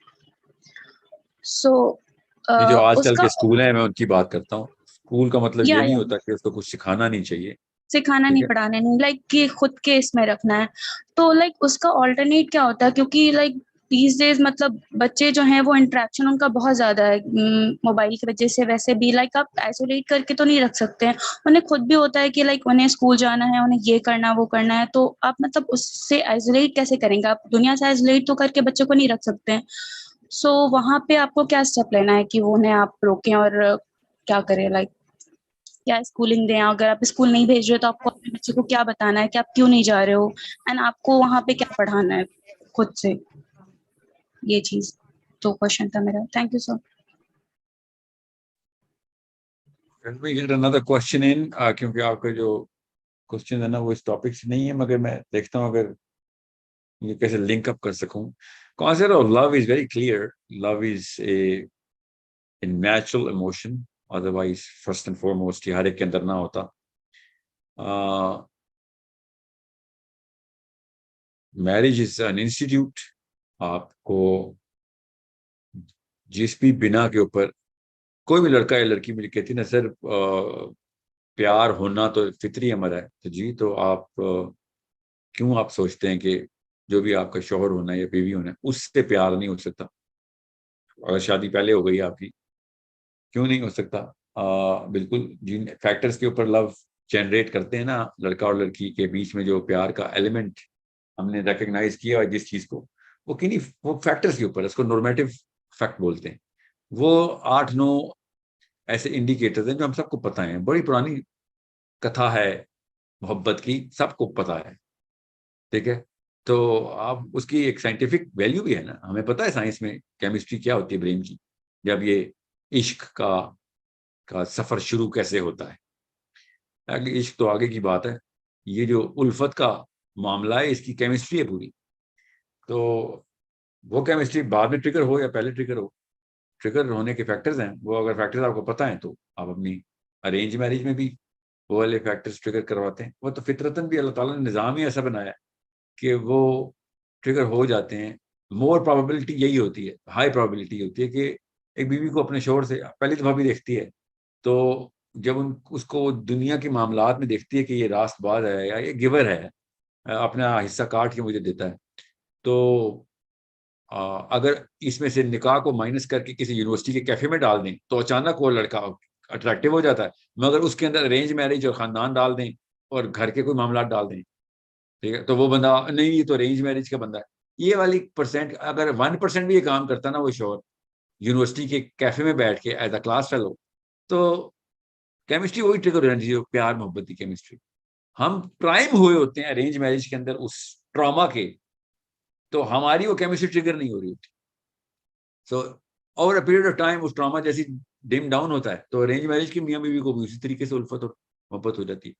سو یہ جو آج اس کل کا کے اسکول ہیں میں ان کی بات کرتا ہوں. اسکول کا مطلب یہ یا نہیں ہوتا کہ اس کو کچھ سکھانا نہیں چاہیے, سکھانا ٹھیک نہیں, ہے, پڑھانے نہیں, لائک کہ خود کے اس میں رکھنا ہے. تو لائک اس کا آلٹرنیٹ کیا ہوتا ہے, کیونکہ لائک دیز ڈیز مطلب بچے جو ہیں وہ انٹریکشن ان کا بہت زیادہ ہے موبائل کی وجہ سے. ویسے بھی لائک آپ آئسولیٹ کر کے تو نہیں رکھ سکتے ہیں, انہیں خود بھی ہوتا ہے کہ لائک انہیں اسکول جانا ہے, انہیں یہ کرنا وہ کرنا ہے, تو آپ مطلب اس سے آئسولیٹ کیسے کریں گے؟ آپ دنیا سے آئسولیٹ تو کر کے بچوں کو نہیں رکھ سکتے ہیں. سو وہاں پہ آپ کو کیا اسٹیپ لینا ہے کہ وہ انہیں آپ روکیں اور کیا کریں, لائک کیا اسکولنگ دیں؟ اگر آپ اسکول نہیں بھیج رہے تو آپ کو اپنے بچے کو کیا بتانا ہے کہ آپ کیوں نہیں جا رہے ہو, اینڈ آپ کو وہاں پہ کیا پڑھانا ہے خود سے, یہ چیز. 2 کوشچن تھا میرا. Thank you sir. Let me get another question in, کیونکہ آپ کا جو کوشچن ہے نا وہ اس ٹاپک سے نہیں ہے, مگر میں دیکھتا ہوں اگر یہ کیسے لنک اپ کر سکوں. Concept of love is very clear. Love is a natural emotion. Otherwise, first and foremost, یہ ہر ایک کے اندر نہ ہوتا. Marriage is an institute. آپ کو جس بھی بنا کے اوپر کوئی بھی لڑکا یا لڑکی مل کہتی نا سر پیار ہونا تو فطری امر ہے, تو جی تو آپ کیوں آپ سوچتے ہیں کہ جو بھی آپ کا شوہر ہونا ہے یا بیوی ہونا ہے اس سے پیار نہیں ہو سکتا؟ اگر شادی پہلے ہو گئی آپ کی, کیوں نہیں ہو سکتا؟ بالکل, جن فیکٹرز کے اوپر لو جنریٹ کرتے ہیں نا لڑکا اور لڑکی کے بیچ میں جو پیار کا ایلیمنٹ ہم نے ریکگنائز کیا ہے جس چیز کو, وہ کنہیں وہ فیکٹرز کے اوپر, اس کو نارمیٹیو فیکٹ بولتے ہیں. وہ 8-9 ایسے انڈیکیٹرز ہیں جو ہم سب کو پتہ ہیں. بڑی پرانی کتھا ہے محبت کی, سب کو پتہ ہے, ٹھیک ہے. تو آپ اس کی ایک سائنٹیفک ویلیو بھی ہے نا, ہمیں پتہ ہے سائنس میں کیمسٹری کیا ہوتی ہے برین کی, جب یہ عشق کا سفر شروع کیسے ہوتا ہے. عشق تو آگے کی بات ہے, یہ جو الفت کا معاملہ ہے اس کی کیمسٹری ہے پوری. تو وہ کیمسٹری بعد میں ٹریگر ہو یا پہلے ٹریگر ہو, ٹریگر ہونے کے فیکٹرز ہیں وہ. اگر فیکٹرز آپ کو پتہ ہیں تو آپ اپنی ارینج میرج میں بھی وہ والے فیکٹرز ٹریگر کرواتے ہیں. وہ تو فطرتاً بھی اللہ تعالیٰ نے نظام ہی ایسا بنایا کہ وہ ٹریگر ہو جاتے ہیں. مور پرابیبلٹی یہی ہوتی ہے, ہائی پرابیبلٹی ہوتی ہے کہ ایک بیوی کو اپنے شوہر سے پہلی دفعہ بھی دیکھتی ہے, تو جب اس کو دنیا کے معاملات میں دیکھتی ہے کہ یہ راست باز ہے یا یہ گیور ہے, اپنا حصہ کاٹ کے مجھے دیتا ہے, تو اگر اس میں سے نکاح کو مائنس کر کے کسی یونیورسٹی کے کیفے میں ڈال دیں تو اچانک وہ لڑکا اٹریکٹیو ہو جاتا ہے. مگر اس کے اندر ارینج میرج اور خاندان ڈال دیں اور گھر کے کوئی معاملات ڈال دیں, ٹھیک ہے, تو وہ بندہ نہیں, یہ تو ارینج میرج کا بندہ ہے. یہ والی پرسینٹ اگر 1% بھی یہ کام کرتا نا وہ شوہر یونیورسٹی کے کیفے میں بیٹھ کے ایز اے کلاس فیلو, تو کیمسٹری وہی ٹریگر ہو جاتی ہے پیار محبت کی کیمسٹری. ہم پرائم ہوئے ہوتے ہیں ارینج میرج کے اندر اس ٹراما کے, تو ہماری وہ کیمسٹری ٹریگر نہیں ہو رہی ہوتی. So over a period of time اس ٹراما جیسی ڈم ڈاؤن ہوتا ہے, تو ارینج میرج کی میاں بیوی کو بھی اسی طریقے سے الفت اور محبت ہو جاتی ہے,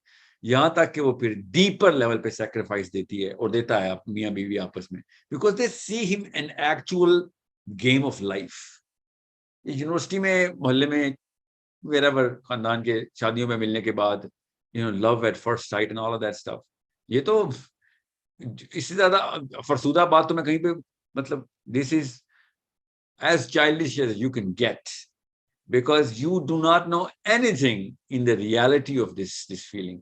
یہاں تک کہ وہ پھر ڈیپر لیول پہ سیکریفائس دیتی ہے اور دیتا ہے میاں بیوی آپس میں, بیکاز دے سی ہم an actual game of life. University میں, محلے میں, ویئر خاندان کے شادیوں میں ملنے کے بعد love at first sight and all of that stuff, یہ تو اس سے زیادہ فرسودہ بات تو میں کہیں پہ, مطلب this is as childish as you can get, because you do not know anything in the reality of this feeling.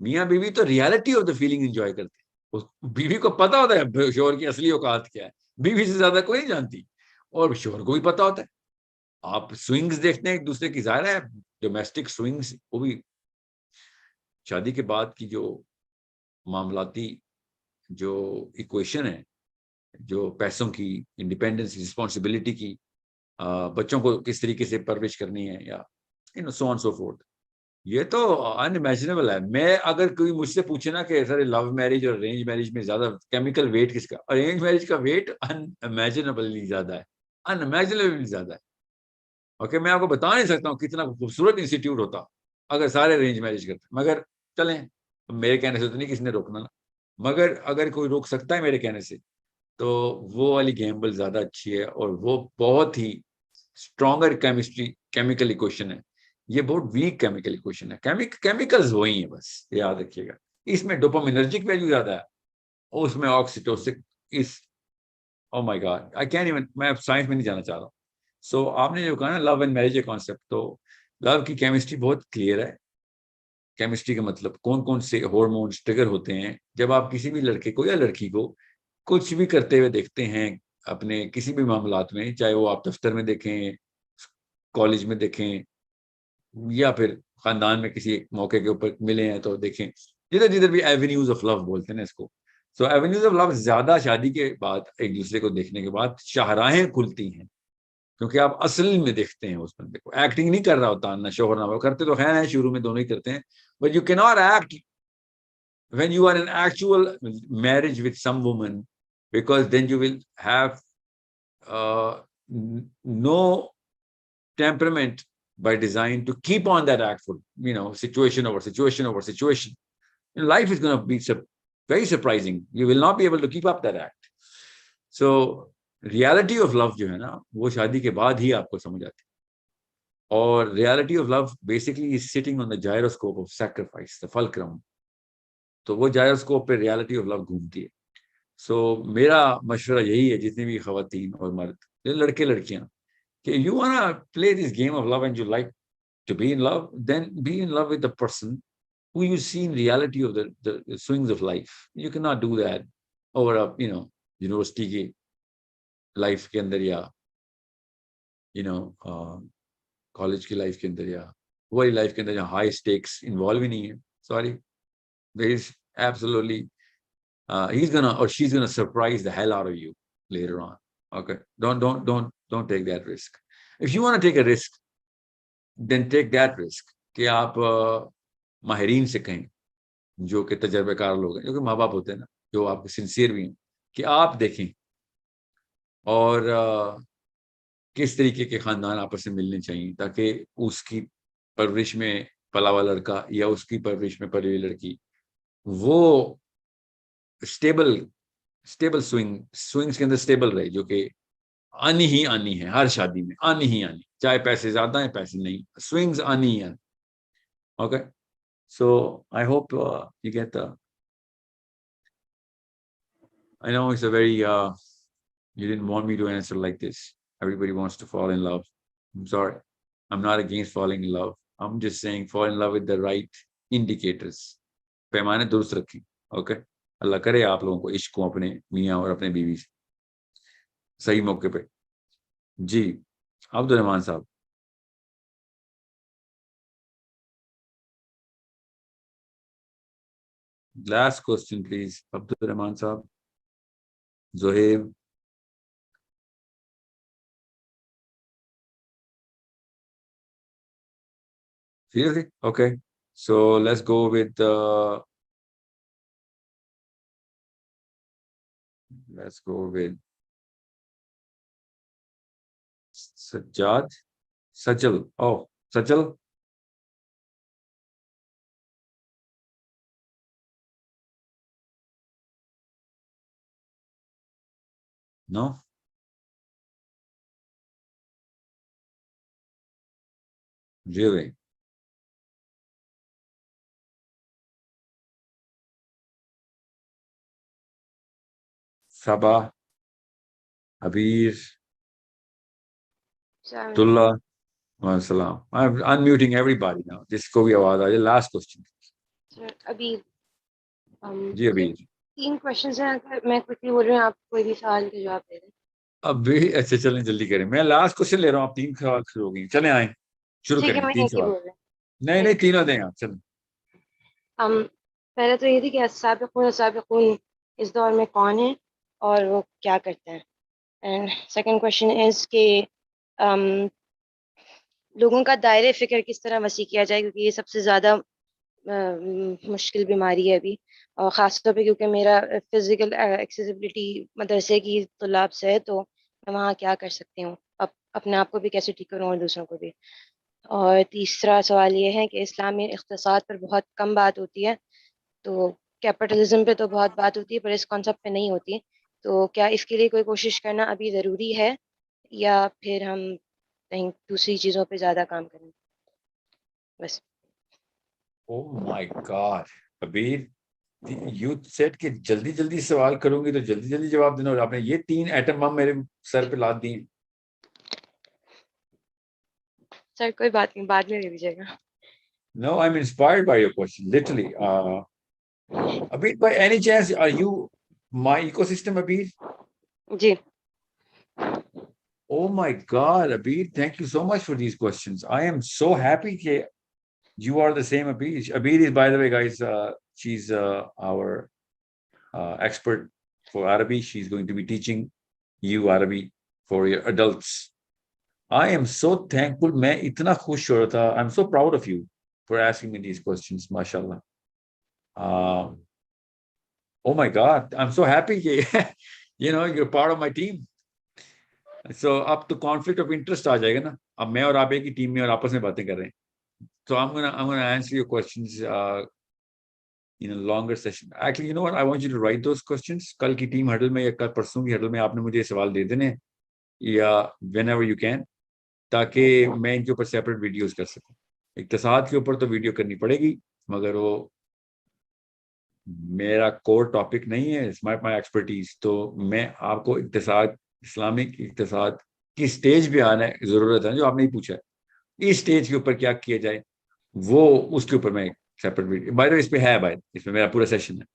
میاں بیوی تو reality of the feeling enjoy کرتے ہیں, بیوی کو پتا ہوتا ہے شوہر کی اصلی اوقات کیا ہے, بیوی سے زیادہ کوئی نہیں جانتی, اور شوہر کو بھی پتا ہوتا ہے. آپ سوئنگز دیکھتے ہیں ایک دوسرے کی, ظاہر ہے ڈومیسٹک سوئنگز, وہ بھی شادی کے بعد کی جو معاملاتی جو ایکویشن ہے, جو پیسوں کی, انڈیپینڈنس, رسپانسبلٹی کی, بچوں کو کس طریقے سے پرورش کرنی ہے, یا سو آن سو فورتھ, یہ تو ان امیجنیبل ہے. میں اگر کوئی مجھ سے پوچھے نا کہ سر لو میرج اور ارینج میرج میں زیادہ کیمیکل ویٹ کس کا, ارینج میرج کا ویٹ ان امیجنیبلی زیادہ ہے, ان امیجنیبلی زیادہ ہے. اوکے, میں آپ کو بتا نہیں سکتا ہوں کتنا خوبصورت انسٹیٹیوٹ ہوتا اگر سارے ارینج میرج کرتے, مگر چلیں, میرے کہنے سے تو نہیں کسی نے روکنا نا, مگر اگر کوئی روک سکتا ہے میرے کہنے سے, تو وہ والی گیمبل زیادہ اچھی ہے, اور وہ بہت ہی اسٹرانگر کیمسٹری کیمیکل ایکویشن ہے. یہ بہت ویک کیمیکل ایکویشن ہے. کیمیکلز وہی ہیں, بس یاد رکھیے گا. اس میں ڈوپامینرجک ویلیو زیادہ ہے, اور اس میں آکسیٹوسن, اس oh my God I can even, میں سائنس میں نہیں جانا چاہ رہا ہوں. سو آپ نے جو کہا نا لو اینڈ میرج کانسیپٹ, تو لو کی کیمسٹری بہت کلیئر ہے. کیمسٹری کا مطلب کون کون سے ہارمونز ٹریگر ہوتے ہیں جب آپ کسی بھی لڑکے کو یا لڑکی کو کچھ بھی کرتے ہوئے دیکھتے ہیں اپنے کسی بھی معاملات میں, چاہے وہ آپ دفتر میں دیکھیں, کالج میں دیکھیں, یا پھر خاندان میں کسی موقع کے اوپر ملے ہیں تو دیکھیں, جدھر جدھر بھی ایونیوز آف لو بولتے ہیں نا اس کو. سو ایونیوز آف لو زیادہ شادی کے بعد ایک دوسرے کو دیکھنے کے بعد شاہراہیں کھلتی ہیں, کیونکہ آپ اصل میں دیکھتے ہیں اس بندے کو. ایکٹنگ نہیں کر رہا ہوتا, نہ شوہر نہ وہ کرتے تو خیر ہیں, شروع میں دونوں ہی کرتے ہیں, بٹ یو کی not act when you are in actual marriage with some woman, because then you will have no temperament by design to keep on that act for situation over situation over situation. Life is going to be very surprising. You will not be able to keep up that act. So reality of love جو ہے نا, وہ شادی کے بعد ہی آپ کو سمجھ آتی ہے. اور reality of love basically is sitting on the gyroscope of sacrifice, the fulcrum. تو وہ جائروسکوپ پہ ریالٹی آف لو گھومتی ہے. سو میرا مشورہ یہی ہے, جتنی بھی خواتین اور مرد, لڑکے لڑکیاں, کہ you wanna play this game of love and you like to be in love, then be in love with the person who you see in reality of the swings of life. You cannot do that over a university کی life کے اندر, یا college کی life کے اندر, یا وہی life کے اندر جہاں high stacks involve ہی نہیں ہے. Sorry, there is absolutely he's gonna or she's gonna surprise the hell out of you later on. Okay, don't take that risk. If you want to take a risk, then take that risk کہ آپ ماہرین سے کہیں, جو کہ تجربہ کار لوگ ہیں, جو کہ ماں باپ ہوتے ہیں نا, جو آپ کے سنسیئر بھی ہیں, کہ آپ دیکھیں اور کس طریقے کے خاندان آپس میں ملنے چاہیے, تاکہ اس کی پرورش میں پلا ہوا لڑکا یا اس کی پرورش میں پلی ہوئی لڑکی وہ اسٹیبل سوئنگز کے اندر اسٹیبل رہے, جو کہ آنی ہی آنی ہے ہر شادی میں, آنی ہی آنی, چاہے پیسے زیادہ ہیں پیسے نہیں, سوئنگز آنی ہی آنی. Okay, so I hope you get the I know it's a very you didn't want me to answer like this. Everybody wants to fall in love. I'm sorry, I'm not against falling in love. I'm just saying fall in love with the right indicators. پیمانے درست رکھیں. Okay, اللہ کرے آپ لوگوں کو عشق کو اپنے میاں اور اپنے بیوی سے صحیح موقع پہ. جی عبدالرحمان صاحب. لاسٹ کوشچن پلیز, عبدالرحمان صاحب. Zohaib. Seriously? Okay. So let's go with Sajjad. Sajal. Oh, Sajal. No? Really? Sabah, Habir, Abdullah. Salam. I'm unmuting everybody now. Just go be awaz. Last question. Sir, Abir. G Abeer. 3 questions ہیں, اگر میں quickly بول رہی ہوں, آپ کوئی بھی سوال کے جواب دے دیں. اب بھی اچھا چلیں جلدی کریں, میں لاسٹ کوشچن لے رہا ہوں, آپ 3 سوال شروع ہو گئی, چلیں آئیں شروع ٹھیک ہے, کریں میں 3 ایک ہی سوال. بول رہی نہیں نہیں تینوں دیں آپ, چلیں. ہوں. پہلے تو یہ تھی کہ السابقون اس دور میں کون ہیں اور وہ کیا کرتے ہیں. اینڈ سیکنڈ کوشچن از کہ لوگوں کا دائرۂ فکر کس طرح وسیع کیا جائے, کیونکہ یہ سب سے زیادہ مشکل بیماری ہے ابھی, اور خاص طور پہ کیونکہ میرا فزیکل ایکسیسیبلٹی مدرسے کی طلاب سے ہے, تو میں وہاں کیا کر سکتی ہوں, اپنے آپ کو بھی کیسے ٹھیک کروں اور دوسروں کو بھی. اور تیسرا سوال یہ ہے کہ اسلامی اقتصاد پر بہت کم بات ہوتی ہے, تو کیپٹلزم پہ تو بہت بات ہوتی ہے پر اس کانسیپٹ پہ نہیں ہوتی, تو کیا اس کے لیے کوئی کوشش کرنا ابھی ضروری ہے یا پھر ہم کہیں دوسری چیزوں پہ زیادہ کام کریں؟ بس. او my God Abeer, you set کہ جلدی جلدی سوال کروں گی تو جلدی جلدی جواب دینا, اور آپ نے یہ 3 ایٹم بم میرے سر پہ لاد دی. سر کوئی بات نہیں, بعد میں لے لیجیے گا. No, I'm inspired by your question, literally. Abir, by any chance, are you my ecosystem, Abir? G. Oh my God, Abir, thank you so much for these questions. I am so happy that you are the same Abir. Abir is, by the way, guys, she's our expert for Arabic. She's going to be teaching you Arabic for your adults. I am so thankful. میں اتنا خوش ہو رہا تھا. I'm so proud of you for asking me these questions, mashallah. Oh my God, I'm so happy. You're part of my team. So اب تو conflict of interest آ جائے گا نا, اب میں اور آپ ایک ہی ٹیم میں اور آپس میں باتیں کر رہے ہیں. So I'm gonna answer your questions in a longer session. Actually, you know what? I want you to write those questions. کل کی ٹیم ہڈل میں یا کل پرسوں کی ہڈل میں آپ نے مجھے سوال دے دینے, یا whenever you can, تاکہ میں ان کے اوپر سیپریٹ ویڈیوز کر سکوں. اقتصاد کے اوپر تو ویڈیو کرنی پڑے گی, مگر وہ میرا کور ٹاپک نہیں ہے, اٹس مائی ایکسپرٹیز. تو میں آپ کو اقتصاد, اسلامک اقتصاد کی سٹیج پہ آنا ہے ضرورت ہے, جو آپ نے پوچھا ہے اس سٹیج کے اوپر کیا کیا جائے, وہ اس کے اوپر میں سیپریٹ ویڈیو, بائی دا وے اس پہ ہے, بائی اس میں میرا پورا سیشن ہے,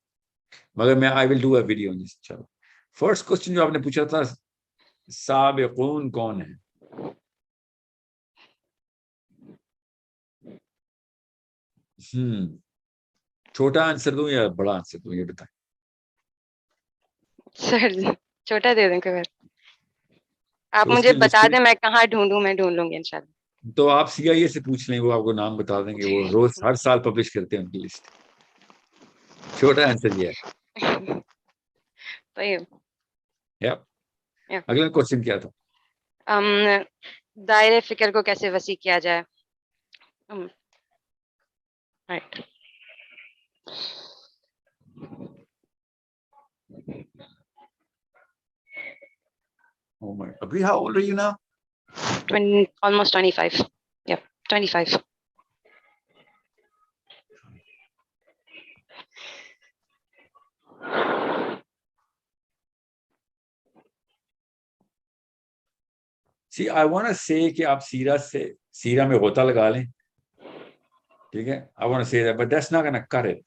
مگر میں آئی will do a video on دس انشاءاللہ. فرسٹ کوسچن جو آپ نے پوچھا تھا, سابقون کون ہے؟ چھوٹا آنسر دوں یا بڑا آنسر دوں, یہ بتائیں. سر چھوٹا دے دیں کوئی, آپ تو اس مجھے کی بتا لسٹنگ دیں میں کہاں ڈھونڈوں, میں ڈھونڈ لوں گی انشاءاللہ. تو آپ CIA سے پوچھ لیں, وہ آپ کو نام بتا دیں گے, وہ روز ہر سال پبلش کرتے ہیں ان کی لسٹ. چھوٹا آنسر یہ ہے. طيب. اگلا کوشچن کیا تھا؟ دائرۂ فکر کو کیسے وسیع کیا جائے. Right. Oh my, Abhi, how old are you now? Almost 25. Yeah, 25. See, I want to say کہ آپ سیرہ میں غوطہ لگا لیں, ٹھیک ہے. I want to say that, but that's not going to cut it.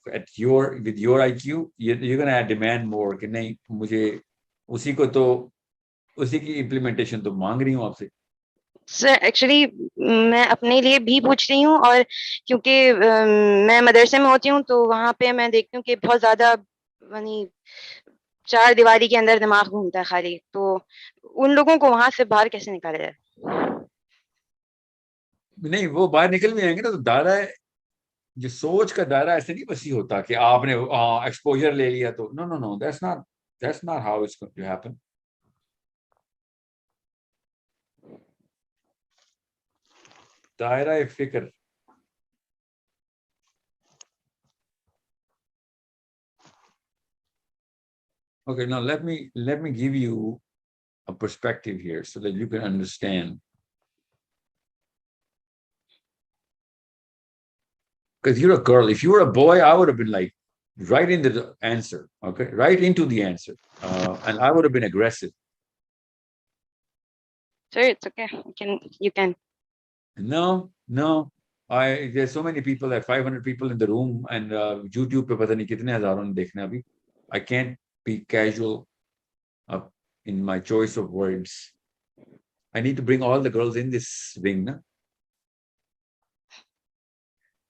With your IQ, you're going to demand more کہ نہیں, مجھے اسی کی امپلیمنٹیشن تو مانگ رہی ہوں آپ سے. سر ایکچولی میں اپنے لیے بھی پوچھ رہی ہوں, اور کیونکہ میں مدرسے میں ہوتی ہوں تو وہاں پہ میں دیکھتی ہوں کہ بہت زیادہ یعنی 4 دیواری کے اندر دماغ گھومتا ہے خالی, تو ان لوگوں کو وہاں سے باہر کیسے نکالا جائے؟ نہیں, وہ باہر نکل بھی آئیں گے نا, تو دائرہ جو سوچ کا دائرہ ایسے نہیں وسیع ہوتا کہ آپ نے ایکسپوجر لے لیا تو. No, that's not how it's going to happen. دائرہ فکر, okay, now let me give you a perspective here so that you can understand. Because you're a girl. If you were a boy, I would have been like right into the answer, okay, right into the answer, and I would have been aggressive. Sir, it's okay. You can. No. There's so many people, like 500 people in the room, and YouTube pe pata nahi kitne hazaron dekhne abhi. I can't be casual in my choice of words. I need to bring all the girls in this ring na.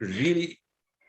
really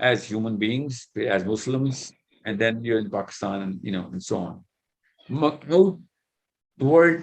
as human beings, as Muslims, and then you're in Pakistan and so on. Outward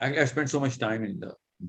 I spent so much time in the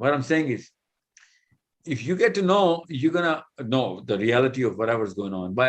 What I'm saying is, if you get to know, you're gonna know the reality of whatever's going on by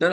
then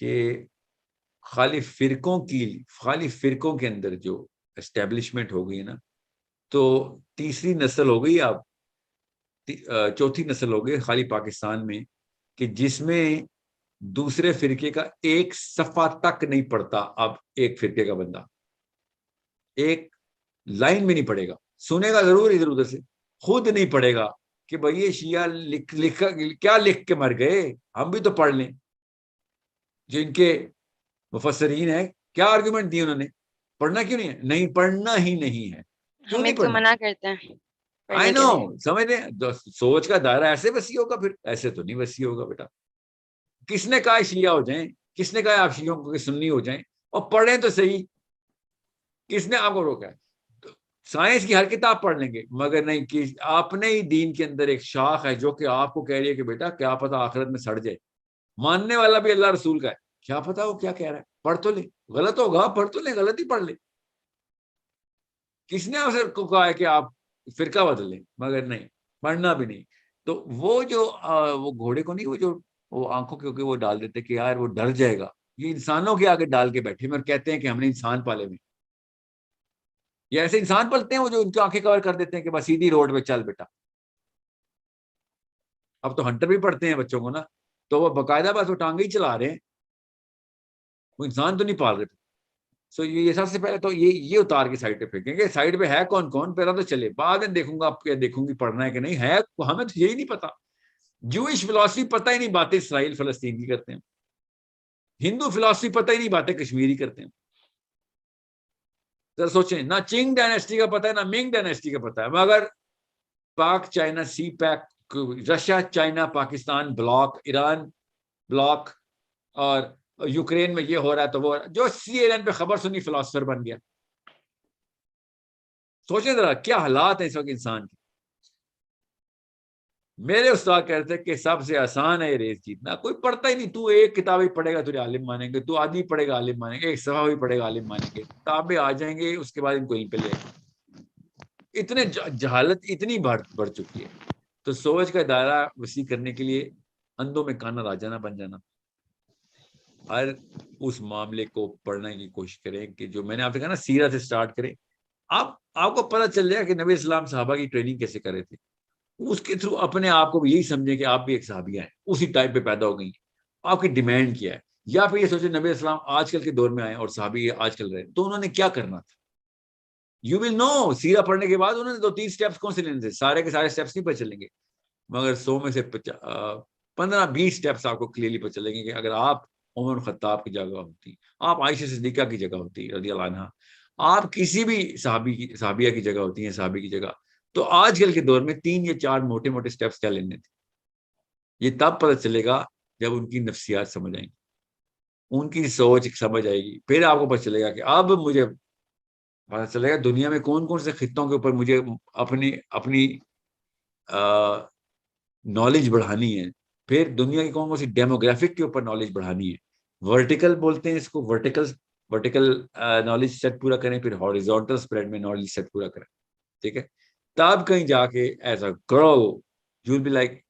کہ خالی فرقوں کے اندر جو establishment ہو گئی نا، تو تیسری نسل ہو گئی، اب چوتھی نسل ہو گئی خالی پاکستان میں، کہ جس میں دوسرے فرقے کا ایک صفحہ تک نہیں پڑھتا. اب ایک فرقے کا بندہ ایک لائن میں نہیں پڑھے گا، سنے گا ضرور ادھر ادھر سے، خود نہیں پڑھے گا کہ بھائی یہ شیعہ کیا لکھ کے مر گئے، ہم بھی تو پڑھ لیں. جو ان کے مفسرین ہیں کیا آرگومنٹ دیے انہوں نے، پڑھنا کیوں نہیں ہے؟ نہیں پڑھنا ہی نہیں ہے. کیوں ہمیں نہیں تو پڑھنا؟ منع کرتے ہیں آئی پڑھنے کے نو، لیے. سمجھ رہے، سوچ کا دائرہ ایسے وسیع ہوگا، پھر ایسے تو نہیں وسیع ہوگا بیٹا. کس نے کہا شیعہ ہو جائیں؟ کس نے کہا آپ شیعوں کو سنی ہو جائیں اور پڑھیں تو صحیح؟ کس نے آپ کو روکا ہے؟ سائنس کی ہر کتاب پڑھ لیں گے، مگر نہیں کہ اپنے ہی دین کے اندر ایک شاخ ہے جو کہ آپ کو کہہ رہی ہے کہ بیٹا کیا پتا آخرت میں سڑ جائے. ماننے والا بھی اللہ رسول کا ہے، کیا پتا وہ کیا کہہ رہا ہے، پڑھ تو لے، غلط ہوگا پڑھ تو لے، غلط ہی پڑھ لے. کس نے آپ سے کو کہا ہے کہ آپ فرقہ بدل لیں؟ مگر نہیں، پڑھنا بھی نہیں. تو وہ جو وہ گھوڑے کو نہیں، وہ جو وہ آنکھوں کے وہ ڈال دیتے کہ یار وہ ڈر جائے گا، یہ انسانوں کے آگے ڈال کے بیٹھے اور کہتے ہیں کہ ہم نے انسان پالے ہوئے. یہ ایسے انسان پلتے ہیں وہ جو ان کی آنکھیں کور کر دیتے ہیں کہ بس سیدھی روڈ پہ چل بیٹا. اب تو ہنٹر بھی پڑھتے ہیں بچوں کو نا، تو وہ باقاعدہ بس وہ ٹانگیں ہی چلا رہے ہیں، وہ انسان تو نہیں پال رہے. سو یہ سب سے پہلے تو یہ اتار کے سائڈ پہ پھینکیں گے. سائڈ پہ ہے کون کون پہلا تو چلے، بعد میں دیکھوں گا دیکھوں گی پڑھنا ہے کہ نہیں ہے. ہمیں تو یہی نہیں پتا. جوئش فلاسفی پتہ ہی نہیں، باتیں اسرائیل فلسطین کی کرتے ہیں. ہندو فلاسفی پتہ ہی نہیں، باتیں کشمیری کرتے ہیں. ذرا سوچیں، نہ چنگ ڈائنیسٹی کا پتہ ہے، نہ منگ ڈائنیسٹی کا پتہ ہے، مگر Pak China CPEC, Russia China Pakistan bloc, Iran bloc, اور یوکرین میں یہ ہو رہا ہے تو وہ جو سی این این پہ خبر سنی فلاسفر بن گیا. سوچیں ذرا کیا حالات ہیں اس وقت انسان کے. میرے استاد کہتے ہیں کہ سب سے آسان ہے یہ ریس جیتنا. کوئی پڑھتا ہی نہیں، تو ایک کتاب ہی پڑھے گا تجھے عالم مانیں گے، تو آدمی پڑھے گا عالم مانیں گے، ایک صفحہ بھی پڑھے گا عالم مانیں گے. کتابیں آ جائیں گے اس کے بعد ان کو یہیں پہ لے آئیں. اتنے جہالت اتنی بڑھ چکی ہے. تو سوچ کا دائرہ وسیع کرنے کے لیے اندھوں میں کانا راجا نہ بن جانا. ہر اس معاملے کو پڑھنے کی کوشش کریں کہ جو میں نے آپ سے کہا نا سیرت سے سٹارٹ کریں. آپ کو پتہ چل جائے کہ نبی اسلام صحابہ کی ٹریننگ کیسے کرے تھے. اس کے تھرو اپنے آپ کو یہی سمجھیں کہ آپ بھی ایک صحابیہ ہیں، اسی ٹائپ پہ پیدا ہو گئی ہیں. آپ کی ڈیمانڈ کیا ہے؟ یا پھر یہ سوچیں نبی اسلام آج کل کے دور میں آئے اور صحابی آج کل رہے تو انہوں نے کیا کرنا تھا. یو ول نو. سیرہ پڑھنے کے بعد انہوں نے 2-3 اسٹیپس کون سے لینے تھے، سارے کے سارے اسٹیپس نہیں پہ چلیں گے، مگر 100 میں سے 15-20 اسٹیپس آپ کو کلیئرلی پہ چلیں گے کہ اگر آپ عمر خطاب کی جگہ ہوتی، آپ عائشہ صدیقہ کی جگہ ہوتی رضی اللہ عنہا، آپ کسی بھی صحابیہ کی جگہ ہوتی ہیں، صحابی کی جگہ، تو آج کل کے دور میں 3 یا 4 موٹے موٹے سٹیپس کیا لینے تھے. یہ تب پتہ چلے گا جب ان کی نفسیات سمجھ آئیں گی، ان کی سوچ سمجھ آئے گی. پھر آپ کو پتہ چلے گا کہ اب مجھے پتہ چلے گا دنیا میں کون کون سے خطوں کے اوپر مجھے اپنی نالج بڑھانی ہے. پھر دنیا کی کون کون سی ڈیموگرافک کے اوپر نالج بڑھانی ہے. ورٹیکل بولتے ہیں اس کو، ورٹیکل نالج سیٹ پورا کریں، پھر ہاریزونٹل سپریڈ میں نالج سیٹ پورا کریں. ٹھیک ہے، تب کہیں جا کے ایسا کرو یو ول بی لائک.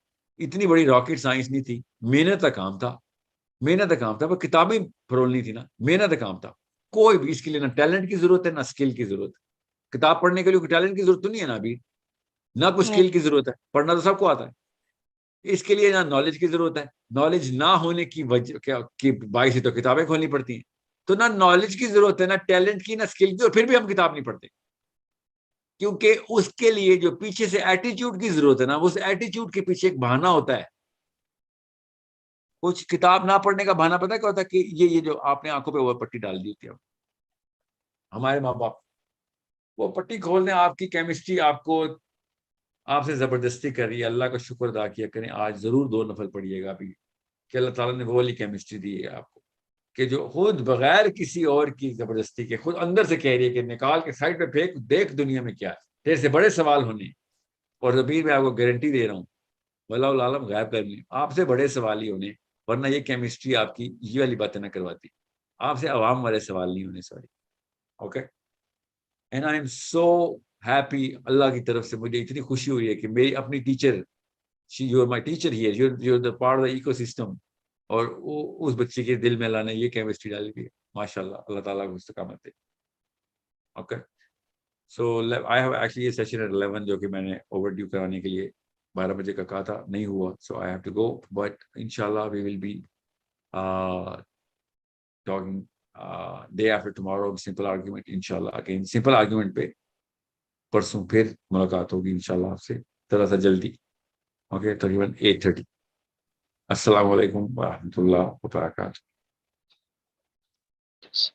اتنی بڑی راکٹ سائنس نہیں تھی، محنت کا کام تھا، پر کتابیں پھرولنی تھی نا، محنت کا کام تھا. کوئی بھی اس کے لیے نہ ٹیلنٹ کی ضرورت ہے نہ اسکل کی ضرورت ہے. کتاب پڑھنے کے لیے کوئی ٹیلنٹ کی ضرورت تو نہیں ہے نا ابھی، نہ کوئی اسکل کی ضرورت ہے، پڑھنا تو سب کو آتا ہے. اس کے لیے نہ نالج کی ضرورت ہے، نالج نہ ہونے کی وجہ کی باعث سے تو کتابیں کھولنی پڑتی ہیں. تو نہ نالج کی ضرورت ہے، نہ ٹیلنٹ کی، نہ اسکل کی، اور پھر بھی ہم کتاب نہیں پڑھتے، کیونکہ اس کے لیے جو پیچھے سے ایٹیٹیوڈ کی ضرورت ہے نا، اس ایٹیٹیوڈ کے پیچھے ایک بہانہ ہوتا ہے. کچھ کتاب نہ پڑھنے کا بہانہ پتہ کیا ہوتا ہے؟ کہ یہ جو آپ نے آنکھوں پہ وہ پٹی ڈال دی ہوتی ہے. ہمارے ماں باپ وہ پٹی کھولنے آپ کی کیمسٹری آپ سے زبردستی کر رہی ہے. اللہ کا شکر ادا کیا کریں، آج ضرور 2 نفل پڑھیے گا ابھی کہ اللہ تعالیٰ نے وہ والی کیمسٹری دی ہے آپ کو کہ جو خود بغیر کسی اور کی زبردستی کے خود اندر سے کہہ رہی ہے کہ نکال کے سائڈ پہ پھینک، دیکھ دنیا میں کیا ہے، تیرے سے بڑے سوال ہونے. اور ابھی میں آپ کو گارنٹی دے رہا ہوں، واللہ العالم غائب کر لی، آپ سے بڑے سوال ہی ہونے، ورنہ یہ کیمسٹری آپ کی یہ والی باتیں نہ کرواتی. آپ سے عوام والے سوال نہیں ہونے. Sorry. Okay. And I am so happy. اللہ کی طرف سے مجھے اتنی خوشی ہوئی ہے کہ میری اپنی teacher, you are my teacher here, you are the part of the ecosystem. اور اس بچے کے دل میں اللہ نے یہ کیمسٹری ڈالی تھی, ماشاء اللہ, اللہ تعالیٰ کو استقامت دے. Okay, so I have actually session at 11 جو کہ میں نے اوور ڈیو کرانے کے لیے 12 بجے کا کہا تھا, نہیں ہوا, so I have to go, but انشاءاللہ we will be talking day after tomorrow simple argument, انشاءاللہ اگین سمپل آرگیومنٹ پہ پرسوں پھر ملاقات ہوگی انشاءاللہ آپ سے ذرا سا جلدی. اوکے, تقریباً 8:30. السلام علیکم ورحمۃ اللہ وبرکاتہ. Yes.